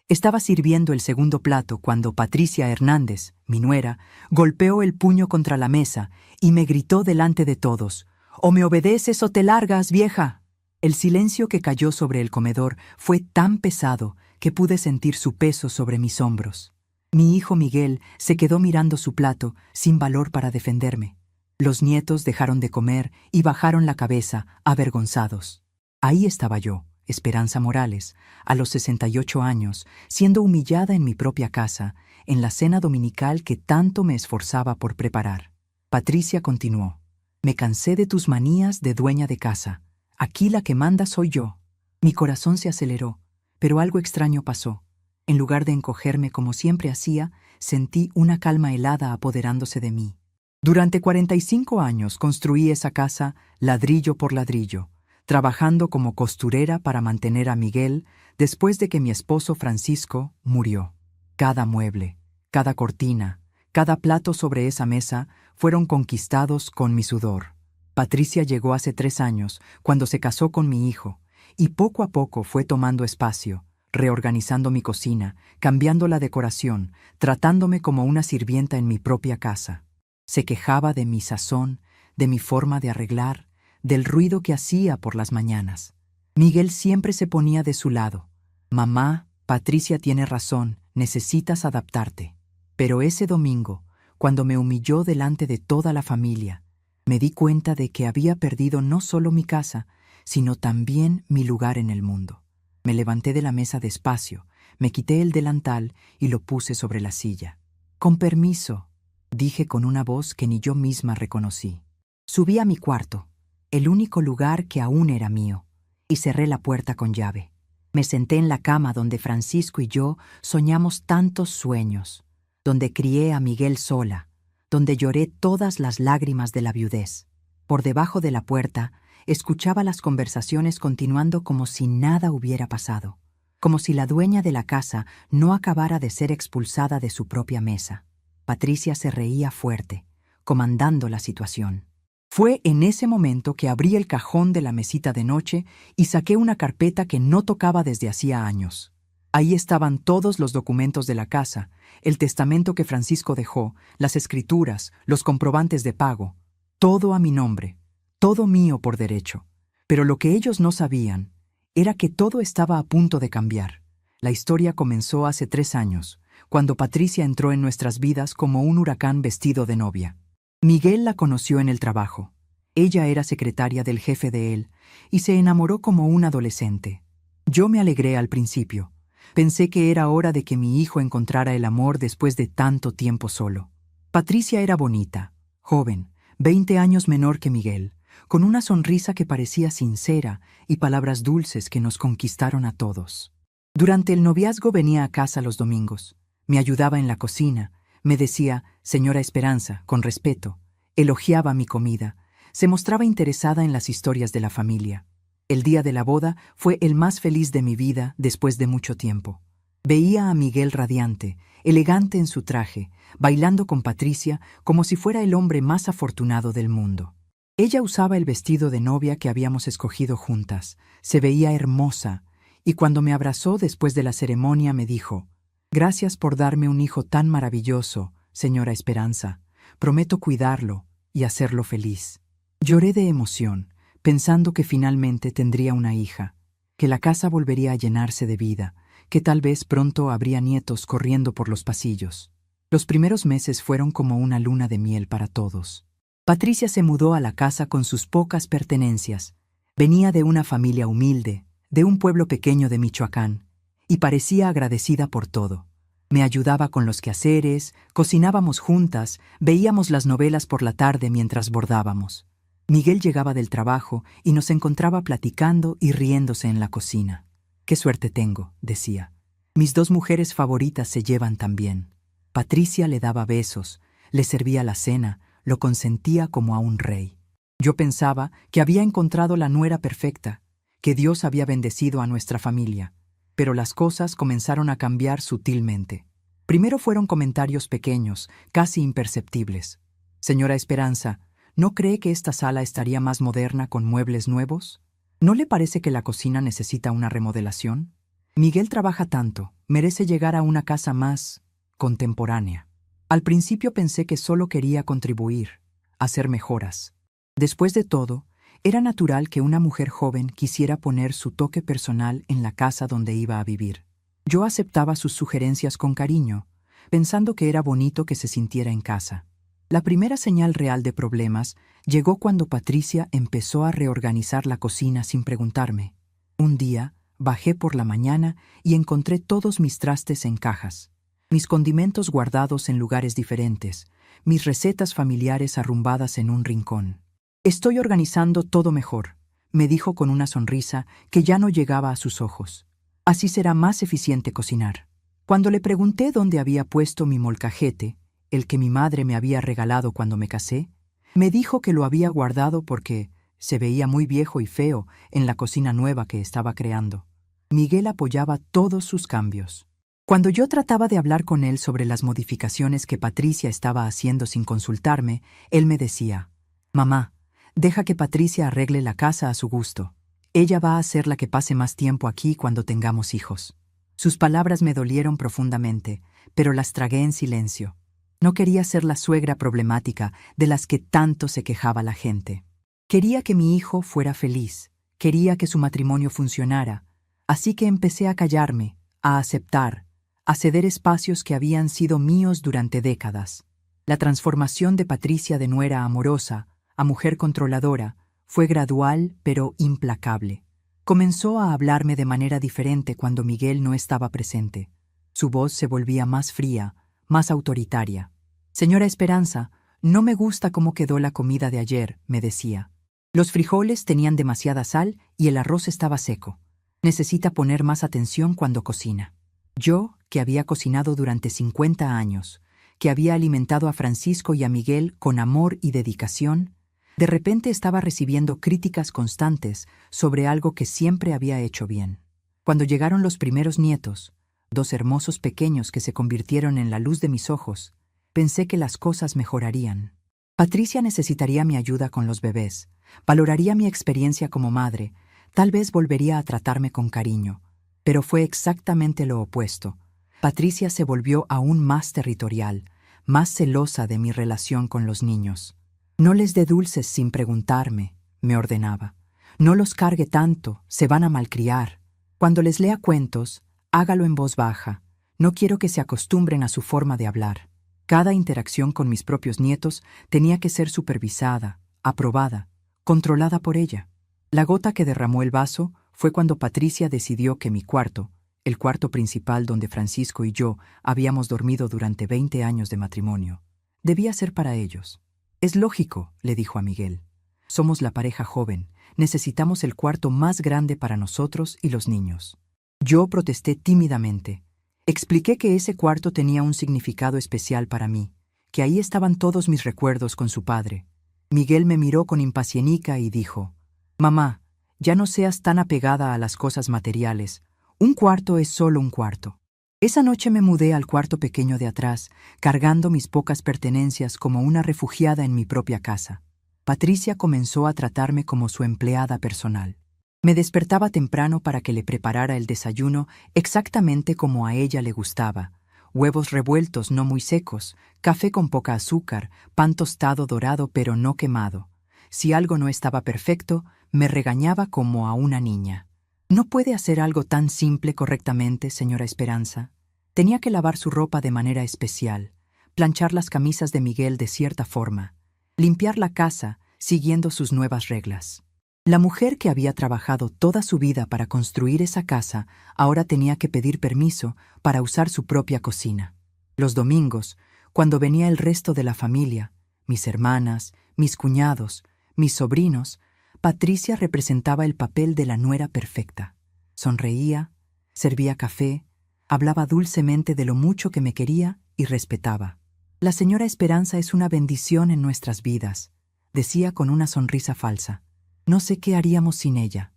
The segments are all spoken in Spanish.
Estaba sirviendo el segundo plato cuando Patricia Hernández, mi nuera, golpeó el puño contra la mesa y me gritó delante de todos: «O me obedeces o te largas, vieja». El silencio que cayó sobre el comedor fue tan pesado que pude sentir su peso sobre mis hombros. Mi hijo Miguel se quedó mirando su plato, sin valor para defenderme. Los nietos dejaron de comer y bajaron la cabeza, avergonzados. Ahí estaba yo, Esperanza Morales, a los 68 años, siendo humillada en mi propia casa, en la cena dominical que tanto me esforzaba por preparar. Patricia continuó: «Me cansé de tus manías de dueña de casa. Aquí la que manda soy yo». Mi corazón se aceleró, pero algo extraño pasó. En lugar de encogerme como siempre hacía, sentí una calma helada apoderándose de mí. Durante 45 años construí esa casa ladrillo por ladrillo, trabajando como costurera para mantener a Miguel después de que mi esposo Francisco murió. Cada mueble, cada cortina, cada plato sobre esa mesa fueron conquistados con mi sudor. Patricia llegó hace 3 años, cuando se casó con mi hijo, y poco a poco fue tomando espacio, reorganizando mi cocina, cambiando la decoración, tratándome como una sirvienta en mi propia casa. Se quejaba de mi sazón, de mi forma de arreglar, del ruido que hacía por las mañanas. Miguel siempre se ponía de su lado. «Mamá, Patricia tiene razón, necesitas adaptarte». Pero ese domingo, cuando me humilló delante de toda la familia, me di cuenta de que había perdido no solo mi casa, sino también mi lugar en el mundo. Me levanté de la mesa despacio, me quité el delantal y lo puse sobre la silla. «Con permiso», dije con una voz que ni yo misma reconocí. Subí a mi cuarto, el único lugar que aún era mío, y cerré la puerta con llave. Me senté en la cama donde Francisco y yo soñamos tantos sueños, donde crié a Miguel sola, donde lloré todas las lágrimas de la viudez. Por debajo de la puerta, escuchaba las conversaciones continuando como si nada hubiera pasado, como si la dueña de la casa no acabara de ser expulsada de su propia mesa. Patricia se reía fuerte, comandando la situación. Fue en ese momento que abrí el cajón de la mesita de noche y saqué una carpeta que no tocaba desde hacía años. Ahí estaban todos los documentos de la casa, el testamento que Francisco dejó, las escrituras, los comprobantes de pago, todo a mi nombre, todo mío por derecho. Pero lo que ellos no sabían era que todo estaba a punto de cambiar. La historia comenzó hace 3 años, cuando Patricia entró en nuestras vidas como un huracán vestido de novia. Miguel la conoció en el trabajo. Ella era secretaria del jefe de él y se enamoró como un adolescente. Yo me alegré al principio. Pensé que era hora de que mi hijo encontrara el amor después de tanto tiempo solo. Patricia era bonita, joven, 20 años menor que Miguel, con una sonrisa que parecía sincera y palabras dulces que nos conquistaron a todos. Durante el noviazgo venía a casa los domingos. Me ayudaba en la cocina, me decía «Señora Esperanza», con respeto, elogiaba mi comida, se mostraba interesada en las historias de la familia. El día de la boda fue el más feliz de mi vida después de mucho tiempo. Veía a Miguel radiante, elegante en su traje, bailando con Patricia como si fuera el hombre más afortunado del mundo. Ella usaba el vestido de novia que habíamos escogido juntas, se veía hermosa, y cuando me abrazó después de la ceremonia me dijo: «Gracias por darme un hijo tan maravilloso, señora Esperanza. Prometo cuidarlo y hacerlo feliz». Lloré de emoción, pensando que finalmente tendría una hija, que la casa volvería a llenarse de vida, que tal vez pronto habría nietos corriendo por los pasillos. Los primeros meses fueron como una luna de miel para todos. Patricia se mudó a la casa con sus pocas pertenencias. Venía de una familia humilde, de un pueblo pequeño de Michoacán, y parecía agradecida por todo. Me ayudaba con los quehaceres, cocinábamos juntas, veíamos las novelas por la tarde mientras bordábamos. Miguel llegaba del trabajo y nos encontraba platicando y riéndose en la cocina. «Qué suerte tengo», decía. «Mis 2 mujeres favoritas se llevan tan bien». Patricia le daba besos, le servía la cena, lo consentía como a un rey. Yo pensaba que había encontrado la nuera perfecta, que Dios había bendecido a nuestra familia. Pero las cosas comenzaron a cambiar sutilmente. Primero fueron comentarios pequeños, casi imperceptibles. «Señora Esperanza, ¿no cree que esta sala estaría más moderna con muebles nuevos? ¿No le parece que la cocina necesita una remodelación? Miguel trabaja tanto, merece llegar a una casa más contemporánea. Al principio pensé que solo quería contribuir, hacer mejoras. Después de todo, era natural que una mujer joven quisiera poner su toque personal en la casa donde iba a vivir. Yo aceptaba sus sugerencias con cariño, pensando que era bonito que se sintiera en casa. La primera señal real de problemas llegó cuando Patricia empezó a reorganizar la cocina sin preguntarme. Un día, bajé por la mañana y encontré todos mis trastes en cajas, mis condimentos guardados en lugares diferentes, mis recetas familiares arrumbadas en un rincón. «Estoy organizando todo mejor», me dijo con una sonrisa que ya no llegaba a sus ojos. «Así será más eficiente cocinar». Cuando le pregunté dónde había puesto mi molcajete, el que mi madre me había regalado cuando me casé, me dijo que lo había guardado porque se veía muy viejo y feo en la cocina nueva que estaba creando. Miguel apoyaba todos sus cambios. Cuando yo trataba de hablar con él sobre las modificaciones que Patricia estaba haciendo sin consultarme, él me decía: «Mamá, deja que Patricia arregle la casa a su gusto. Ella va a ser la que pase más tiempo aquí cuando tengamos hijos». Sus palabras me dolieron profundamente, pero las tragué en silencio. No quería ser la suegra problemática de las que tanto se quejaba la gente. Quería que mi hijo fuera feliz, quería que su matrimonio funcionara, así que empecé a callarme, a aceptar, a ceder espacios que habían sido míos durante décadas. La transformación de Patricia de nuera amorosa a mujer controladora fue gradual pero implacable. Comenzó a hablarme de manera diferente cuando Miguel no estaba presente. Su voz se volvía más fría, más autoritaria. «Señora Esperanza, no me gusta cómo quedó la comida de ayer», me decía. «Los frijoles tenían demasiada sal y el arroz estaba seco. Necesita poner más atención cuando cocina». Yo, que había cocinado durante 50 años, que había alimentado a Francisco y a Miguel con amor y dedicación, de repente estaba recibiendo críticas constantes sobre algo que siempre había hecho bien. Cuando llegaron los primeros nietos, 2 hermosos pequeños que se convirtieron en la luz de mis ojos, pensé que las cosas mejorarían. Patricia necesitaría mi ayuda con los bebés, valoraría mi experiencia como madre, tal vez volvería a tratarme con cariño. Pero fue exactamente lo opuesto. Patricia se volvió aún más territorial, más celosa de mi relación con los niños. «No les dé dulces sin preguntarme», me ordenaba. «No los cargue tanto, se van a malcriar. Cuando les lea cuentos, hágalo en voz baja. No quiero que se acostumbren a su forma de hablar». Cada interacción con mis propios nietos tenía que ser supervisada, aprobada, controlada por ella. La gota que derramó el vaso fue cuando Patricia decidió que mi cuarto, el cuarto principal donde Francisco y yo habíamos dormido durante 20 años de matrimonio, debía ser para ellos. «Es lógico», le dijo a Miguel. «Somos la pareja joven, necesitamos el cuarto más grande para nosotros y los niños». Yo protesté tímidamente. Expliqué que ese cuarto tenía un significado especial para mí, que ahí estaban todos mis recuerdos con su padre. Miguel me miró con impaciencia y dijo: «Mamá, ya no seas tan apegada a las cosas materiales. Un cuarto es solo un cuarto». Esa noche me mudé al cuarto pequeño de atrás, cargando mis pocas pertenencias como una refugiada en mi propia casa. Patricia comenzó a tratarme como su empleada personal. Me despertaba temprano para que le preparara el desayuno exactamente como a ella le gustaba: huevos revueltos no muy secos, café con poca azúcar, pan tostado dorado pero no quemado. Si algo no estaba perfecto, me regañaba como a una niña. «¿No puede hacer algo tan simple correctamente, señora Esperanza?». Tenía que lavar su ropa de manera especial, planchar las camisas de Miguel de cierta forma, limpiar la casa siguiendo sus nuevas reglas. La mujer que había trabajado toda su vida para construir esa casa ahora tenía que pedir permiso para usar su propia cocina. Los domingos, cuando venía el resto de la familia, mis hermanas, mis cuñados, mis sobrinos, Patricia representaba el papel de la nuera perfecta. Sonreía, servía café, hablaba dulcemente de lo mucho que me quería y respetaba. «La señora Esperanza es una bendición en nuestras vidas», decía con una sonrisa falsa. «No sé qué haríamos sin ella».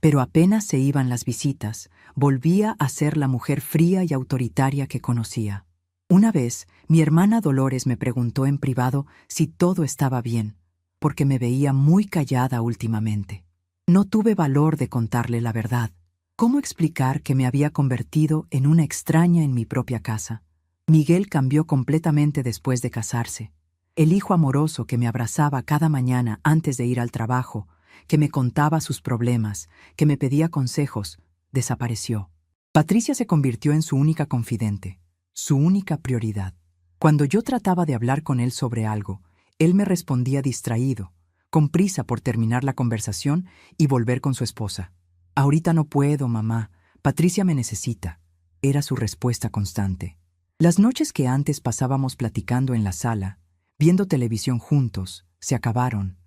Pero apenas se iban las visitas, volvía a ser la mujer fría y autoritaria que conocía. Una vez, mi hermana Dolores me preguntó en privado si todo estaba bien, porque me veía muy callada últimamente. No tuve valor de contarle la verdad. ¿Cómo explicar que me había convertido en una extraña en mi propia casa? Miguel cambió completamente después de casarse. El hijo amoroso que me abrazaba cada mañana antes de ir al trabajo, que me contaba sus problemas, que me pedía consejos, desapareció. Patricia se convirtió en su única confidente, su única prioridad. Cuando yo trataba de hablar con él sobre algo, él me respondía distraído, con prisa por terminar la conversación y volver con su esposa. «Ahorita no puedo, mamá. Patricia me necesita», era su respuesta constante. Las noches que antes pasábamos platicando en la sala, viendo televisión juntos, se acabaron.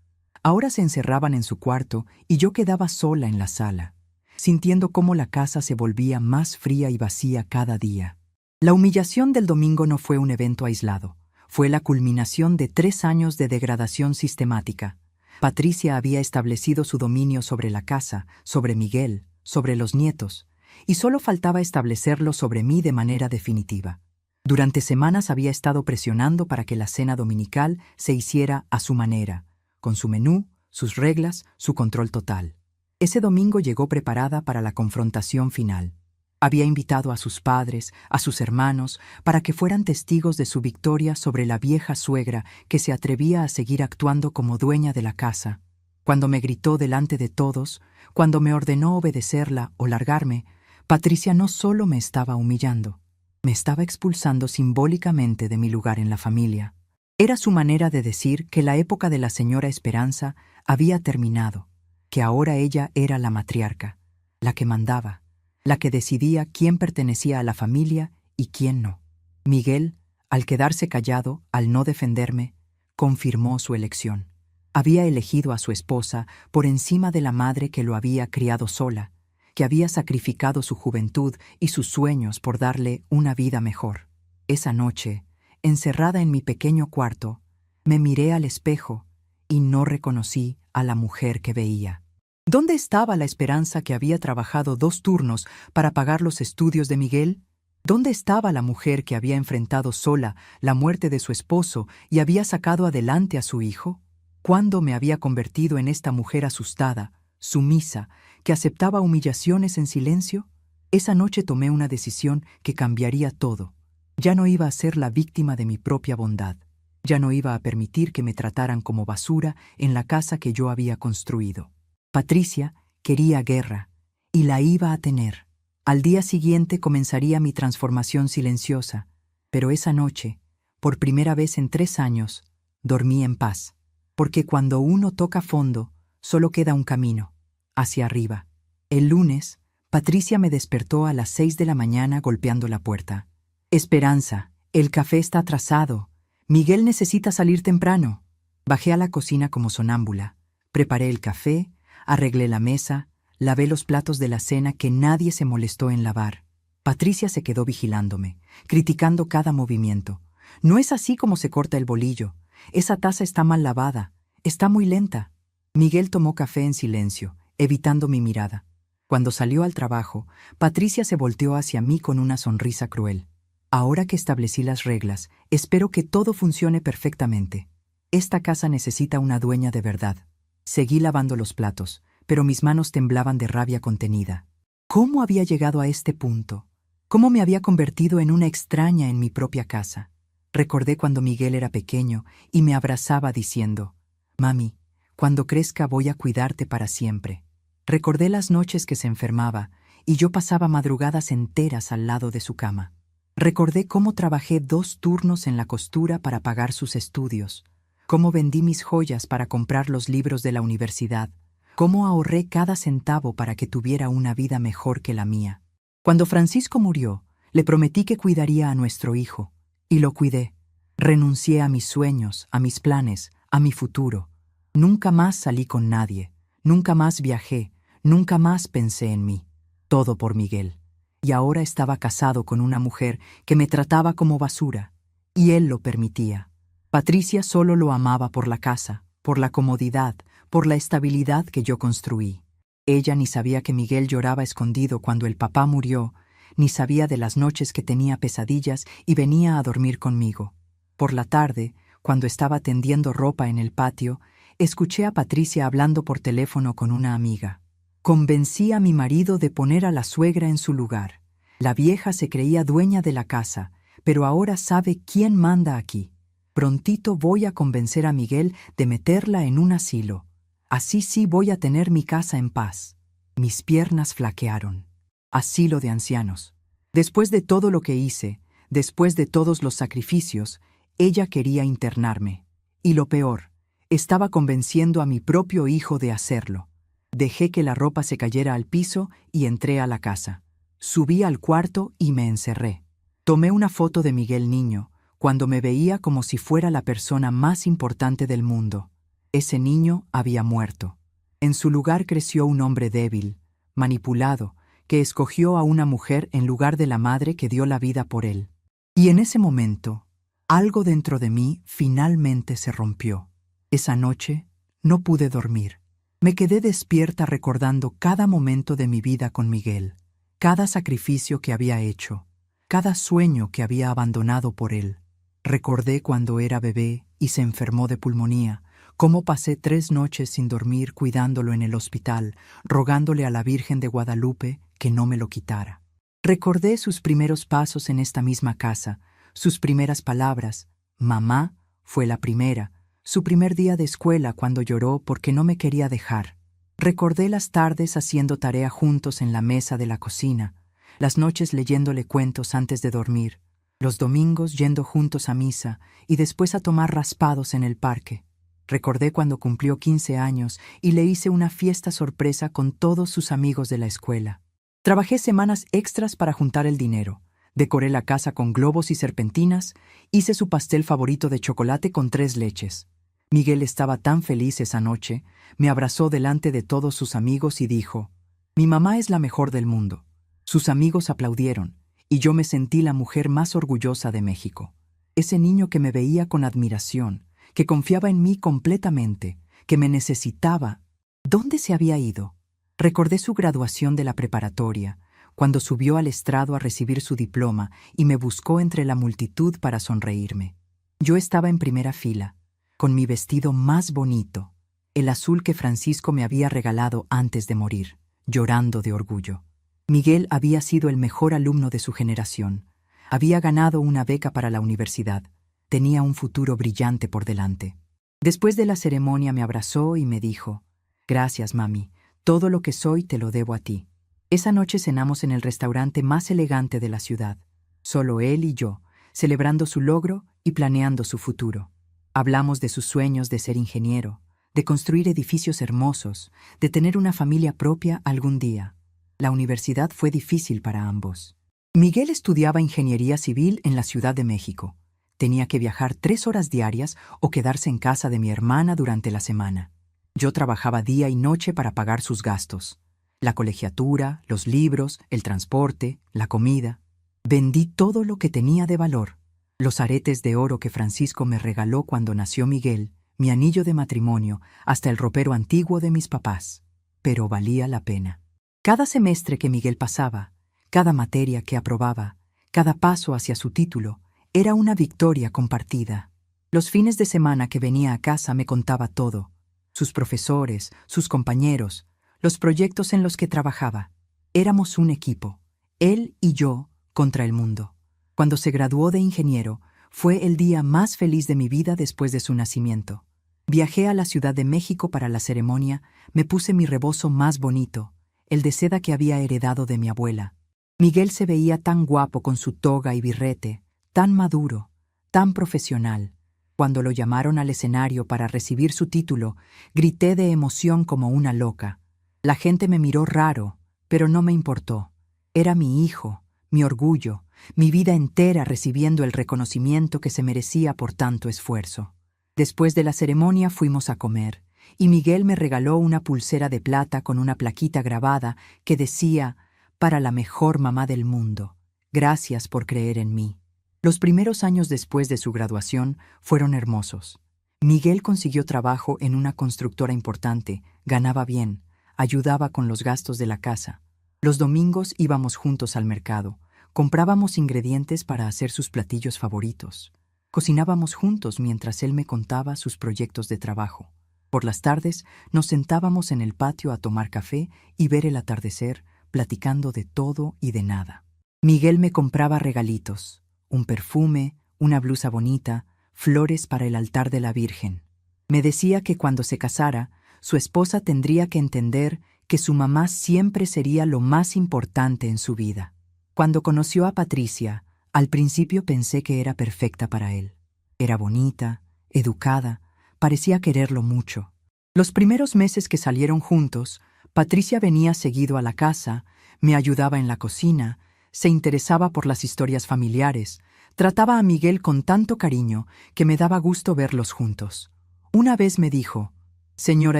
Ahora se encerraban en su cuarto y yo quedaba sola en la sala, sintiendo cómo la casa se volvía más fría y vacía cada día. La humillación del domingo no fue un evento aislado. Fue la culminación de 3 años de degradación sistemática. Patricia había establecido su dominio sobre la casa, sobre Miguel, sobre los nietos, y solo faltaba establecerlo sobre mí de manera definitiva. Durante semanas había estado presionando para que la cena dominical se hiciera a su manera, con su menú, sus reglas, su control total. Ese domingo llegó preparada para la confrontación final. Había invitado a sus padres, a sus hermanos, para que fueran testigos de su victoria sobre la vieja suegra que se atrevía a seguir actuando como dueña de la casa. Cuando me gritó delante de todos, cuando me ordenó obedecerla o largarme, Patricia no solo me estaba humillando, me estaba expulsando simbólicamente de mi lugar en la familia. Era su manera de decir que la época de la señora Esperanza había terminado, que ahora ella era la matriarca, la que mandaba, la que decidía quién pertenecía a la familia y quién no. Miguel, al quedarse callado, al no defenderme, confirmó su elección. Había elegido a su esposa por encima de la madre que lo había criado sola, que había sacrificado su juventud y sus sueños por darle una vida mejor. Esa noche, encerrada en mi pequeño cuarto, me miré al espejo y no reconocí a la mujer que veía. ¿Dónde estaba la Esperanza que había trabajado 2 turnos para pagar los estudios de Miguel? ¿Dónde estaba la mujer que había enfrentado sola la muerte de su esposo y había sacado adelante a su hijo? ¿Cuándo me había convertido en esta mujer asustada, sumisa, que aceptaba humillaciones en silencio? Esa noche tomé una decisión que cambiaría todo. Ya no iba a ser la víctima de mi propia bondad. Ya no iba a permitir que me trataran como basura en la casa que yo había construido. Patricia quería guerra, y la iba a tener. Al día siguiente comenzaría mi transformación silenciosa, pero esa noche, por primera vez en 3 años, dormí en paz. Porque cuando uno toca fondo, solo queda un camino, hacia arriba. El lunes, Patricia me despertó a las 6 de la mañana golpeando la puerta. «Esperanza, el café está atrasado. Miguel necesita salir temprano». Bajé a la cocina como sonámbula. Preparé el café, arreglé la mesa, lavé los platos de la cena que nadie se molestó en lavar. Patricia se quedó vigilándome, criticando cada movimiento. «No es así como se corta el bolillo. Esa taza está mal lavada. Está muy lenta». Miguel tomó café en silencio, evitando mi mirada. Cuando salió al trabajo, Patricia se volteó hacia mí con una sonrisa cruel. «Ahora que establecí las reglas, espero que todo funcione perfectamente. Esta casa necesita una dueña de verdad». Seguí lavando los platos, pero mis manos temblaban de rabia contenida. ¿Cómo había llegado a este punto? ¿Cómo me había convertido en una extraña en mi propia casa? Recordé cuando Miguel era pequeño y me abrazaba diciendo: «Mami, cuando crezca voy a cuidarte para siempre». Recordé las noches que se enfermaba y yo pasaba madrugadas enteras al lado de su cama. Recordé cómo trabajé 2 turnos en la costura para pagar sus estudios, cómo vendí mis joyas para comprar los libros de la universidad, cómo ahorré cada centavo para que tuviera una vida mejor que la mía. Cuando Francisco murió, le prometí que cuidaría a nuestro hijo, y lo cuidé. Renuncié a mis sueños, a mis planes, a mi futuro. Nunca más salí con nadie, nunca más viajé, nunca más pensé en mí. Todo por Miguel. Y ahora estaba casado con una mujer que me trataba como basura, y él lo permitía. Patricia solo lo amaba por la casa, por la comodidad, por la estabilidad que yo construí. Ella ni sabía que Miguel lloraba escondido cuando el papá murió, ni sabía de las noches que tenía pesadillas y venía a dormir conmigo. Por la tarde, cuando estaba tendiendo ropa en el patio, escuché a Patricia hablando por teléfono con una amiga. Convencí a mi marido de poner a la suegra en su lugar. La vieja se creía dueña de la casa, pero ahora sabe quién manda aquí. Prontito voy a convencer a Miguel de meterla en un asilo. Así sí voy a tener mi casa en paz. Mis piernas flaquearon. Asilo de ancianos. Después de todo lo que hice, después de todos los sacrificios, ella quería internarme. Y lo peor, estaba convenciendo a mi propio hijo de hacerlo. Dejé que la ropa se cayera al piso y entré a la casa. Subí al cuarto y me encerré. Tomé una foto de Miguel niño, cuando me veía como si fuera la persona más importante del mundo. Ese niño había muerto. En su lugar creció un hombre débil, manipulado, que escogió a una mujer en lugar de la madre que dio la vida por él. Y en ese momento, algo dentro de mí finalmente se rompió. Esa noche no pude dormir. Me quedé despierta recordando cada momento de mi vida con Miguel, cada sacrificio que había hecho, cada sueño que había abandonado por él. Recordé cuando era bebé y se enfermó de pulmonía, cómo pasé 3 noches sin dormir cuidándolo en el hospital, rogándole a la Virgen de Guadalupe que no me lo quitara. Recordé sus primeros pasos en esta misma casa, sus primeras palabras. Mamá fue la primera, su primer día de escuela cuando lloró porque no me quería dejar. Recordé las tardes haciendo tarea juntos en la mesa de la cocina, las noches leyéndole cuentos antes de dormir, los domingos yendo juntos a misa y después a tomar raspados en el parque. Recordé cuando cumplió 15 años y le hice una fiesta sorpresa con todos sus amigos de la escuela. Trabajé semanas extras para juntar el dinero. Decoré la casa con globos y serpentinas, hice su pastel favorito de chocolate con 3 leches. Miguel estaba tan feliz esa noche, me abrazó delante de todos sus amigos y dijo: «Mi mamá es la mejor del mundo». Sus amigos aplaudieron, y yo me sentí la mujer más orgullosa de México. Ese niño que me veía con admiración, que confiaba en mí completamente, que me necesitaba. ¿Dónde se había ido? Recordé su graduación de la preparatoria, cuando subió al estrado a recibir su diploma y me buscó entre la multitud para sonreírme. Yo estaba en primera fila, con mi vestido más bonito, el azul que Francisco me había regalado antes de morir, llorando de orgullo. Miguel había sido el mejor alumno de su generación. Había ganado una beca para la universidad. Tenía un futuro brillante por delante. Después de la ceremonia me abrazó y me dijo: «Gracias, mami. Todo lo que soy te lo debo a ti». Esa noche cenamos en el restaurante más elegante de la ciudad. Solo él y yo, celebrando su logro y planeando su futuro. Hablamos de sus sueños de ser ingeniero, de construir edificios hermosos, de tener una familia propia algún día. La universidad fue difícil para ambos. Miguel estudiaba ingeniería civil en la Ciudad de México. Tenía que viajar 3 horas diarias o quedarse en casa de mi hermana durante la semana. Yo trabajaba día y noche para pagar sus gastos. La colegiatura, los libros, el transporte, la comida. Vendí todo lo que tenía de valor. Los aretes de oro que Francisco me regaló cuando nació Miguel, mi anillo de matrimonio, hasta el ropero antiguo de mis papás. Pero valía la pena. Cada semestre que Miguel pasaba, cada materia que aprobaba, cada paso hacia su título, era una victoria compartida. Los fines de semana que venía a casa me contaba todo: sus profesores, sus compañeros, los proyectos en los que trabajaba. Éramos un equipo, él y yo contra el mundo. Cuando se graduó de ingeniero, fue el día más feliz de mi vida después de su nacimiento. Viajé a la Ciudad de México para la ceremonia, me puse mi rebozo más bonito, el de seda que había heredado de mi abuela. Miguel se veía tan guapo con su toga y birrete, tan maduro, tan profesional. Cuando lo llamaron al escenario para recibir su título, grité de emoción como una loca. La gente me miró raro, pero no me importó. Era mi hijo, mi orgullo, mi vida entera recibiendo el reconocimiento que se merecía por tanto esfuerzo. Después de la ceremonia fuimos a comer, y Miguel me regaló una pulsera de plata con una plaquita grabada que decía: «Para la mejor mamá del mundo. Gracias por creer en mí». Los primeros años después de su graduación fueron hermosos. Miguel consiguió trabajo en una constructora importante, ganaba bien, ayudaba con los gastos de la casa. Los domingos íbamos juntos al mercado. Comprábamos ingredientes para hacer sus platillos favoritos. Cocinábamos juntos mientras él me contaba sus proyectos de trabajo. Por las tardes nos sentábamos en el patio a tomar café y ver el atardecer, platicando de todo y de nada. Miguel me compraba regalitos, un perfume, una blusa bonita, flores para el altar de la Virgen. Me decía que cuando se casara, su esposa tendría que entender que su mamá siempre sería lo más importante en su vida. Cuando conoció a Patricia, al principio pensé que era perfecta para él. Era bonita, educada, parecía quererlo mucho. Los primeros meses que salieron juntos, Patricia venía seguido a la casa, me ayudaba en la cocina, se interesaba por las historias familiares, trataba a Miguel con tanto cariño que me daba gusto verlos juntos. Una vez me dijo: «Señora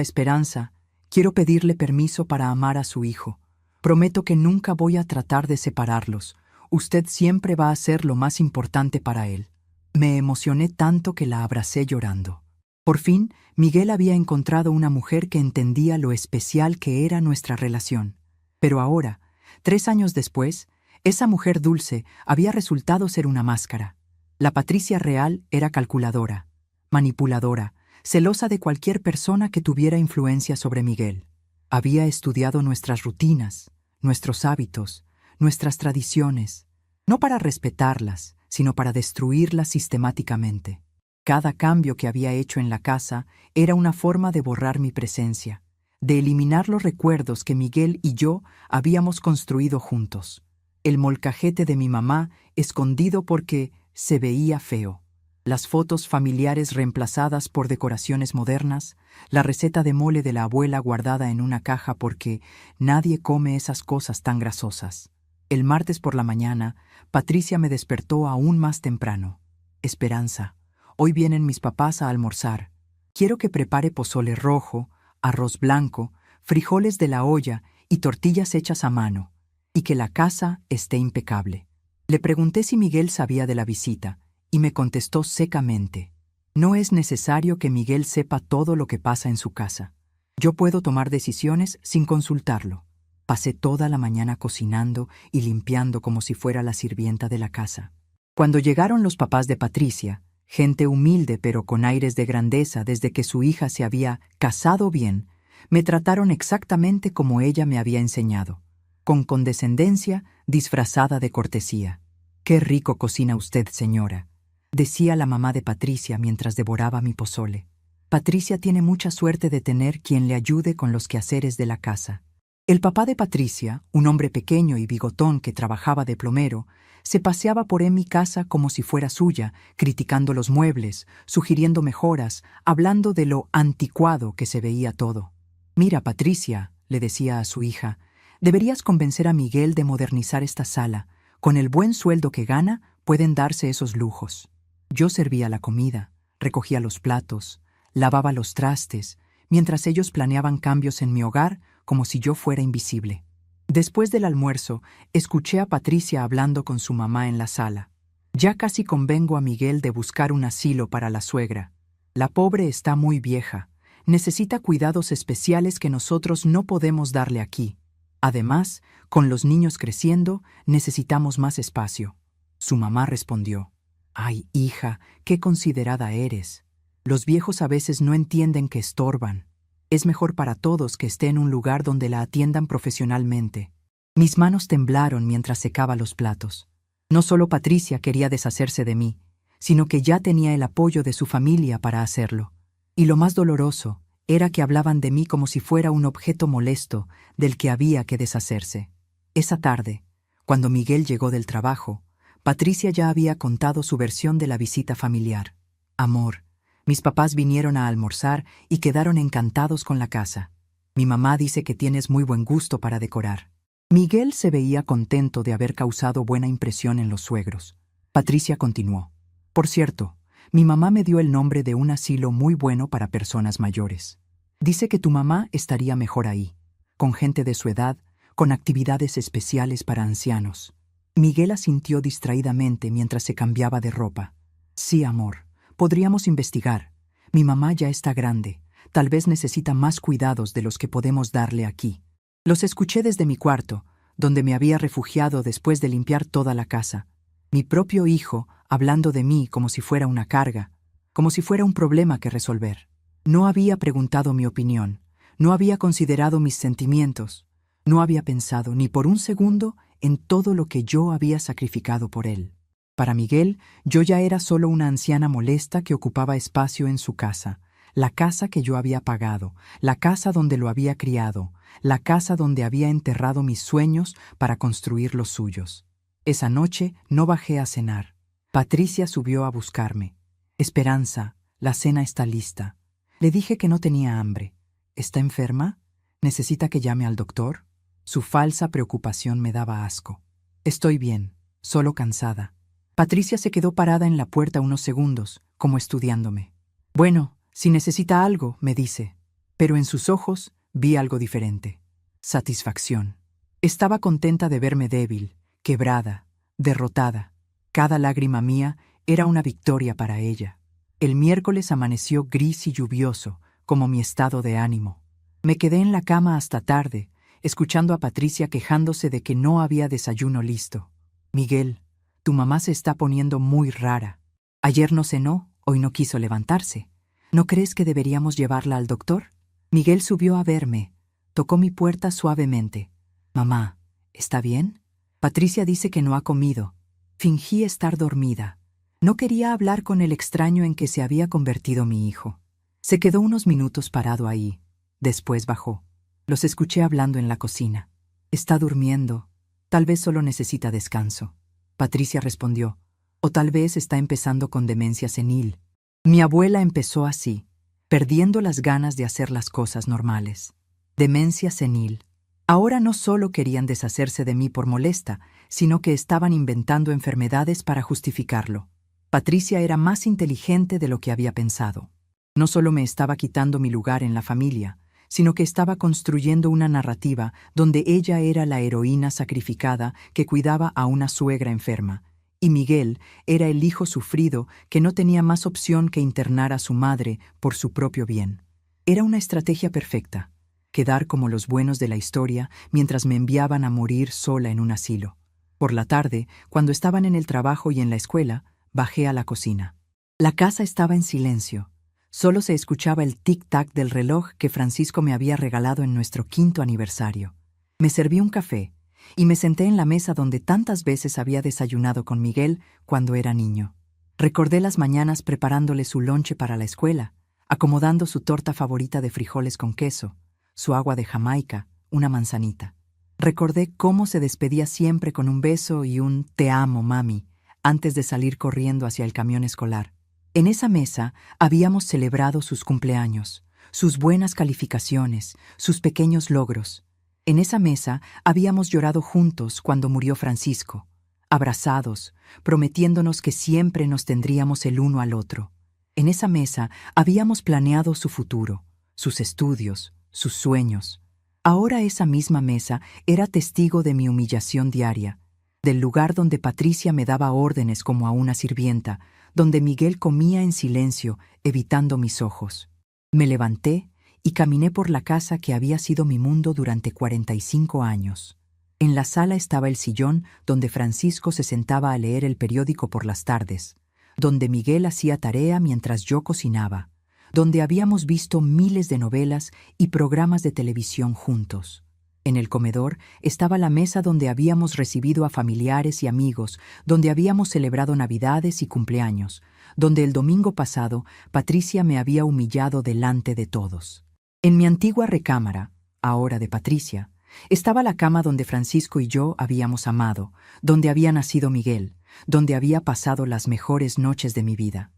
Esperanza, quiero pedirle permiso para amar a su hijo. Prometo que nunca voy a tratar de separarlos. Usted siempre va a ser lo más importante para él». Me emocioné tanto que la abracé llorando. Por fin, Miguel había encontrado una mujer que entendía lo especial que era nuestra relación. Pero ahora, 3 años después, esa mujer dulce había resultado ser una máscara. La Patricia real era calculadora, manipuladora, celosa de cualquier persona que tuviera influencia sobre Miguel. Había estudiado nuestras rutinas, nuestros hábitos, nuestras tradiciones, no para respetarlas, sino para destruirlas sistemáticamente. Cada cambio que había hecho en la casa era una forma de borrar mi presencia, de eliminar los recuerdos que Miguel y yo habíamos construido juntos. El molcajete de mi mamá escondido porque se veía feo, las fotos familiares reemplazadas por decoraciones modernas, la receta de mole de la abuela guardada en una caja porque nadie come esas cosas tan grasosas. El martes por la mañana, Patricia me despertó aún más temprano. «Esperanza, hoy vienen mis papás a almorzar. Quiero que prepare pozole rojo, arroz blanco, frijoles de la olla y tortillas hechas a mano, y que la casa esté impecable». Le pregunté si Miguel sabía de la visita, y me contestó secamente: «No es necesario que Miguel sepa todo lo que pasa en su casa. Yo puedo tomar decisiones sin consultarlo». Pasé toda la mañana cocinando y limpiando como si fuera la sirvienta de la casa. Cuando llegaron los papás de Patricia, gente humilde pero con aires de grandeza desde que su hija se había casado bien, me trataron exactamente como ella me había enseñado, con condescendencia disfrazada de cortesía. «Qué rico cocina usted, señora», decía la mamá de Patricia mientras devoraba mi pozole. «Patricia tiene mucha suerte de tener quien le ayude con los quehaceres de la casa». El papá de Patricia, un hombre pequeño y bigotón que trabajaba de plomero, se paseaba por mi casa como si fuera suya, criticando los muebles, sugiriendo mejoras, hablando de lo anticuado que se veía todo. «Mira, Patricia», le decía a su hija, «deberías convencer a Miguel de modernizar esta sala. Con el buen sueldo que gana, pueden darse esos lujos». Yo servía la comida, recogía los platos, lavaba los trastes, mientras ellos planeaban cambios en mi hogar como si yo fuera invisible. Después del almuerzo, escuché a Patricia hablando con su mamá en la sala. «Ya casi convengo a Miguel de buscar un asilo para la suegra. La pobre está muy vieja. Necesita cuidados especiales que nosotros no podemos darle aquí. Además, con los niños creciendo, necesitamos más espacio». Su mamá respondió: «Ay, hija, qué considerada eres. Los viejos a veces no entienden que estorban. Es mejor para todos que esté en un lugar donde la atiendan profesionalmente». Mis manos temblaron mientras secaba los platos. No solo Patricia quería deshacerse de mí, sino que ya tenía el apoyo de su familia para hacerlo. Y lo más doloroso era que hablaban de mí como si fuera un objeto molesto del que había que deshacerse. Esa tarde, cuando Miguel llegó del trabajo, Patricia ya había contado su versión de la visita familiar. «Amor, mis papás vinieron a almorzar y quedaron encantados con la casa. Mi mamá dice que tienes muy buen gusto para decorar». Miguel se veía contento de haber causado buena impresión en los suegros. Patricia continuó: «Por cierto, mi mamá me dio el nombre de un asilo muy bueno para personas mayores. Dice que tu mamá estaría mejor ahí, con gente de su edad, con actividades especiales para ancianos». Miguel asintió distraídamente mientras se cambiaba de ropa. «Sí, amor. Podríamos investigar. Mi mamá ya está grande. Tal vez necesita más cuidados de los que podemos darle aquí». Los escuché desde mi cuarto, donde me había refugiado después de limpiar toda la casa. Mi propio hijo hablando de mí como si fuera una carga, como si fuera un problema que resolver. No había preguntado mi opinión, no había considerado mis sentimientos, no había pensado ni por un segundo en todo lo que yo había sacrificado por él. Para Miguel, yo ya era solo una anciana molesta que ocupaba espacio en su casa, la casa que yo había pagado, la casa donde lo había criado, la casa donde había enterrado mis sueños para construir los suyos. Esa noche no bajé a cenar. Patricia subió a buscarme. Esperanza, la cena está lista. Le dije que no tenía hambre. ¿Está enferma? ¿Necesita que llame al doctor? Su falsa preocupación me daba asco. Estoy bien, solo cansada. Patricia se quedó parada en la puerta unos segundos, como estudiándome. Bueno, si necesita algo, me dice. Pero en sus ojos vi algo diferente. Satisfacción. Estaba contenta de verme débil, quebrada, derrotada. Cada lágrima mía era una victoria para ella. El miércoles amaneció gris y lluvioso, como mi estado de ánimo. Me quedé en la cama hasta tarde, escuchando a Patricia quejándose de que no había desayuno listo. Miguel, tu mamá se está poniendo muy rara. Ayer no cenó, hoy no quiso levantarse. ¿No crees que deberíamos llevarla al doctor? Miguel subió a verme, tocó mi puerta suavemente. Mamá, ¿está bien? Patricia dice que no ha comido. Fingí estar dormida. No quería hablar con el extraño en que se había convertido mi hijo. Se quedó unos minutos parado ahí. Después bajó. Los escuché hablando en la cocina. Está durmiendo. Tal vez solo necesita descanso. Patricia respondió. O tal vez está empezando con demencia senil. Mi abuela empezó así, perdiendo las ganas de hacer las cosas normales. Demencia senil. Ahora no solo querían deshacerse de mí por molesta, sino que estaban inventando enfermedades para justificarlo. Patricia era más inteligente de lo que había pensado. No solo me estaba quitando mi lugar en la familia, sino que estaba construyendo una narrativa donde ella era la heroína sacrificada que cuidaba a una suegra enferma, y Miguel era el hijo sufrido que no tenía más opción que internar a su madre por su propio bien. Era una estrategia perfecta, quedar como los buenos de la historia mientras me enviaban a morir sola en un asilo. Por la tarde, cuando estaban en el trabajo y en la escuela, bajé a la cocina. La casa estaba en silencio. Solo se escuchaba el tic-tac del reloj que Francisco me había regalado en nuestro 5º aniversario. Me serví un café y me senté en la mesa donde tantas veces había desayunado con Miguel cuando era niño. Recordé las mañanas preparándole su lonche para la escuela, acomodando su torta favorita de frijoles con queso, su agua de Jamaica, una manzanita. Recordé cómo se despedía siempre con un beso y un «te amo, mami», antes de salir corriendo hacia el camión escolar. En esa mesa habíamos celebrado sus cumpleaños, sus buenas calificaciones, sus pequeños logros. En esa mesa habíamos llorado juntos cuando murió Francisco, abrazados, prometiéndonos que siempre nos tendríamos el uno al otro. En esa mesa habíamos planeado su futuro, sus estudios, sus sueños. Ahora esa misma mesa era testigo de mi humillación diaria, del lugar donde Patricia me daba órdenes como a una sirvienta, donde Miguel comía en silencio, evitando mis ojos. Me levanté y caminé por la casa que había sido mi mundo durante 45 años. En la sala estaba el sillón donde Francisco se sentaba a leer el periódico por las tardes, donde Miguel hacía tarea mientras yo cocinaba, donde habíamos visto miles de novelas y programas de televisión juntos. En el comedor estaba la mesa donde habíamos recibido a familiares y amigos, donde habíamos celebrado Navidades y cumpleaños, donde el domingo pasado Patricia me había humillado delante de todos. En mi antigua recámara, ahora de Patricia, estaba la cama donde Francisco y yo habíamos amado, donde había nacido Miguel, donde había pasado las mejores noches de mi vida.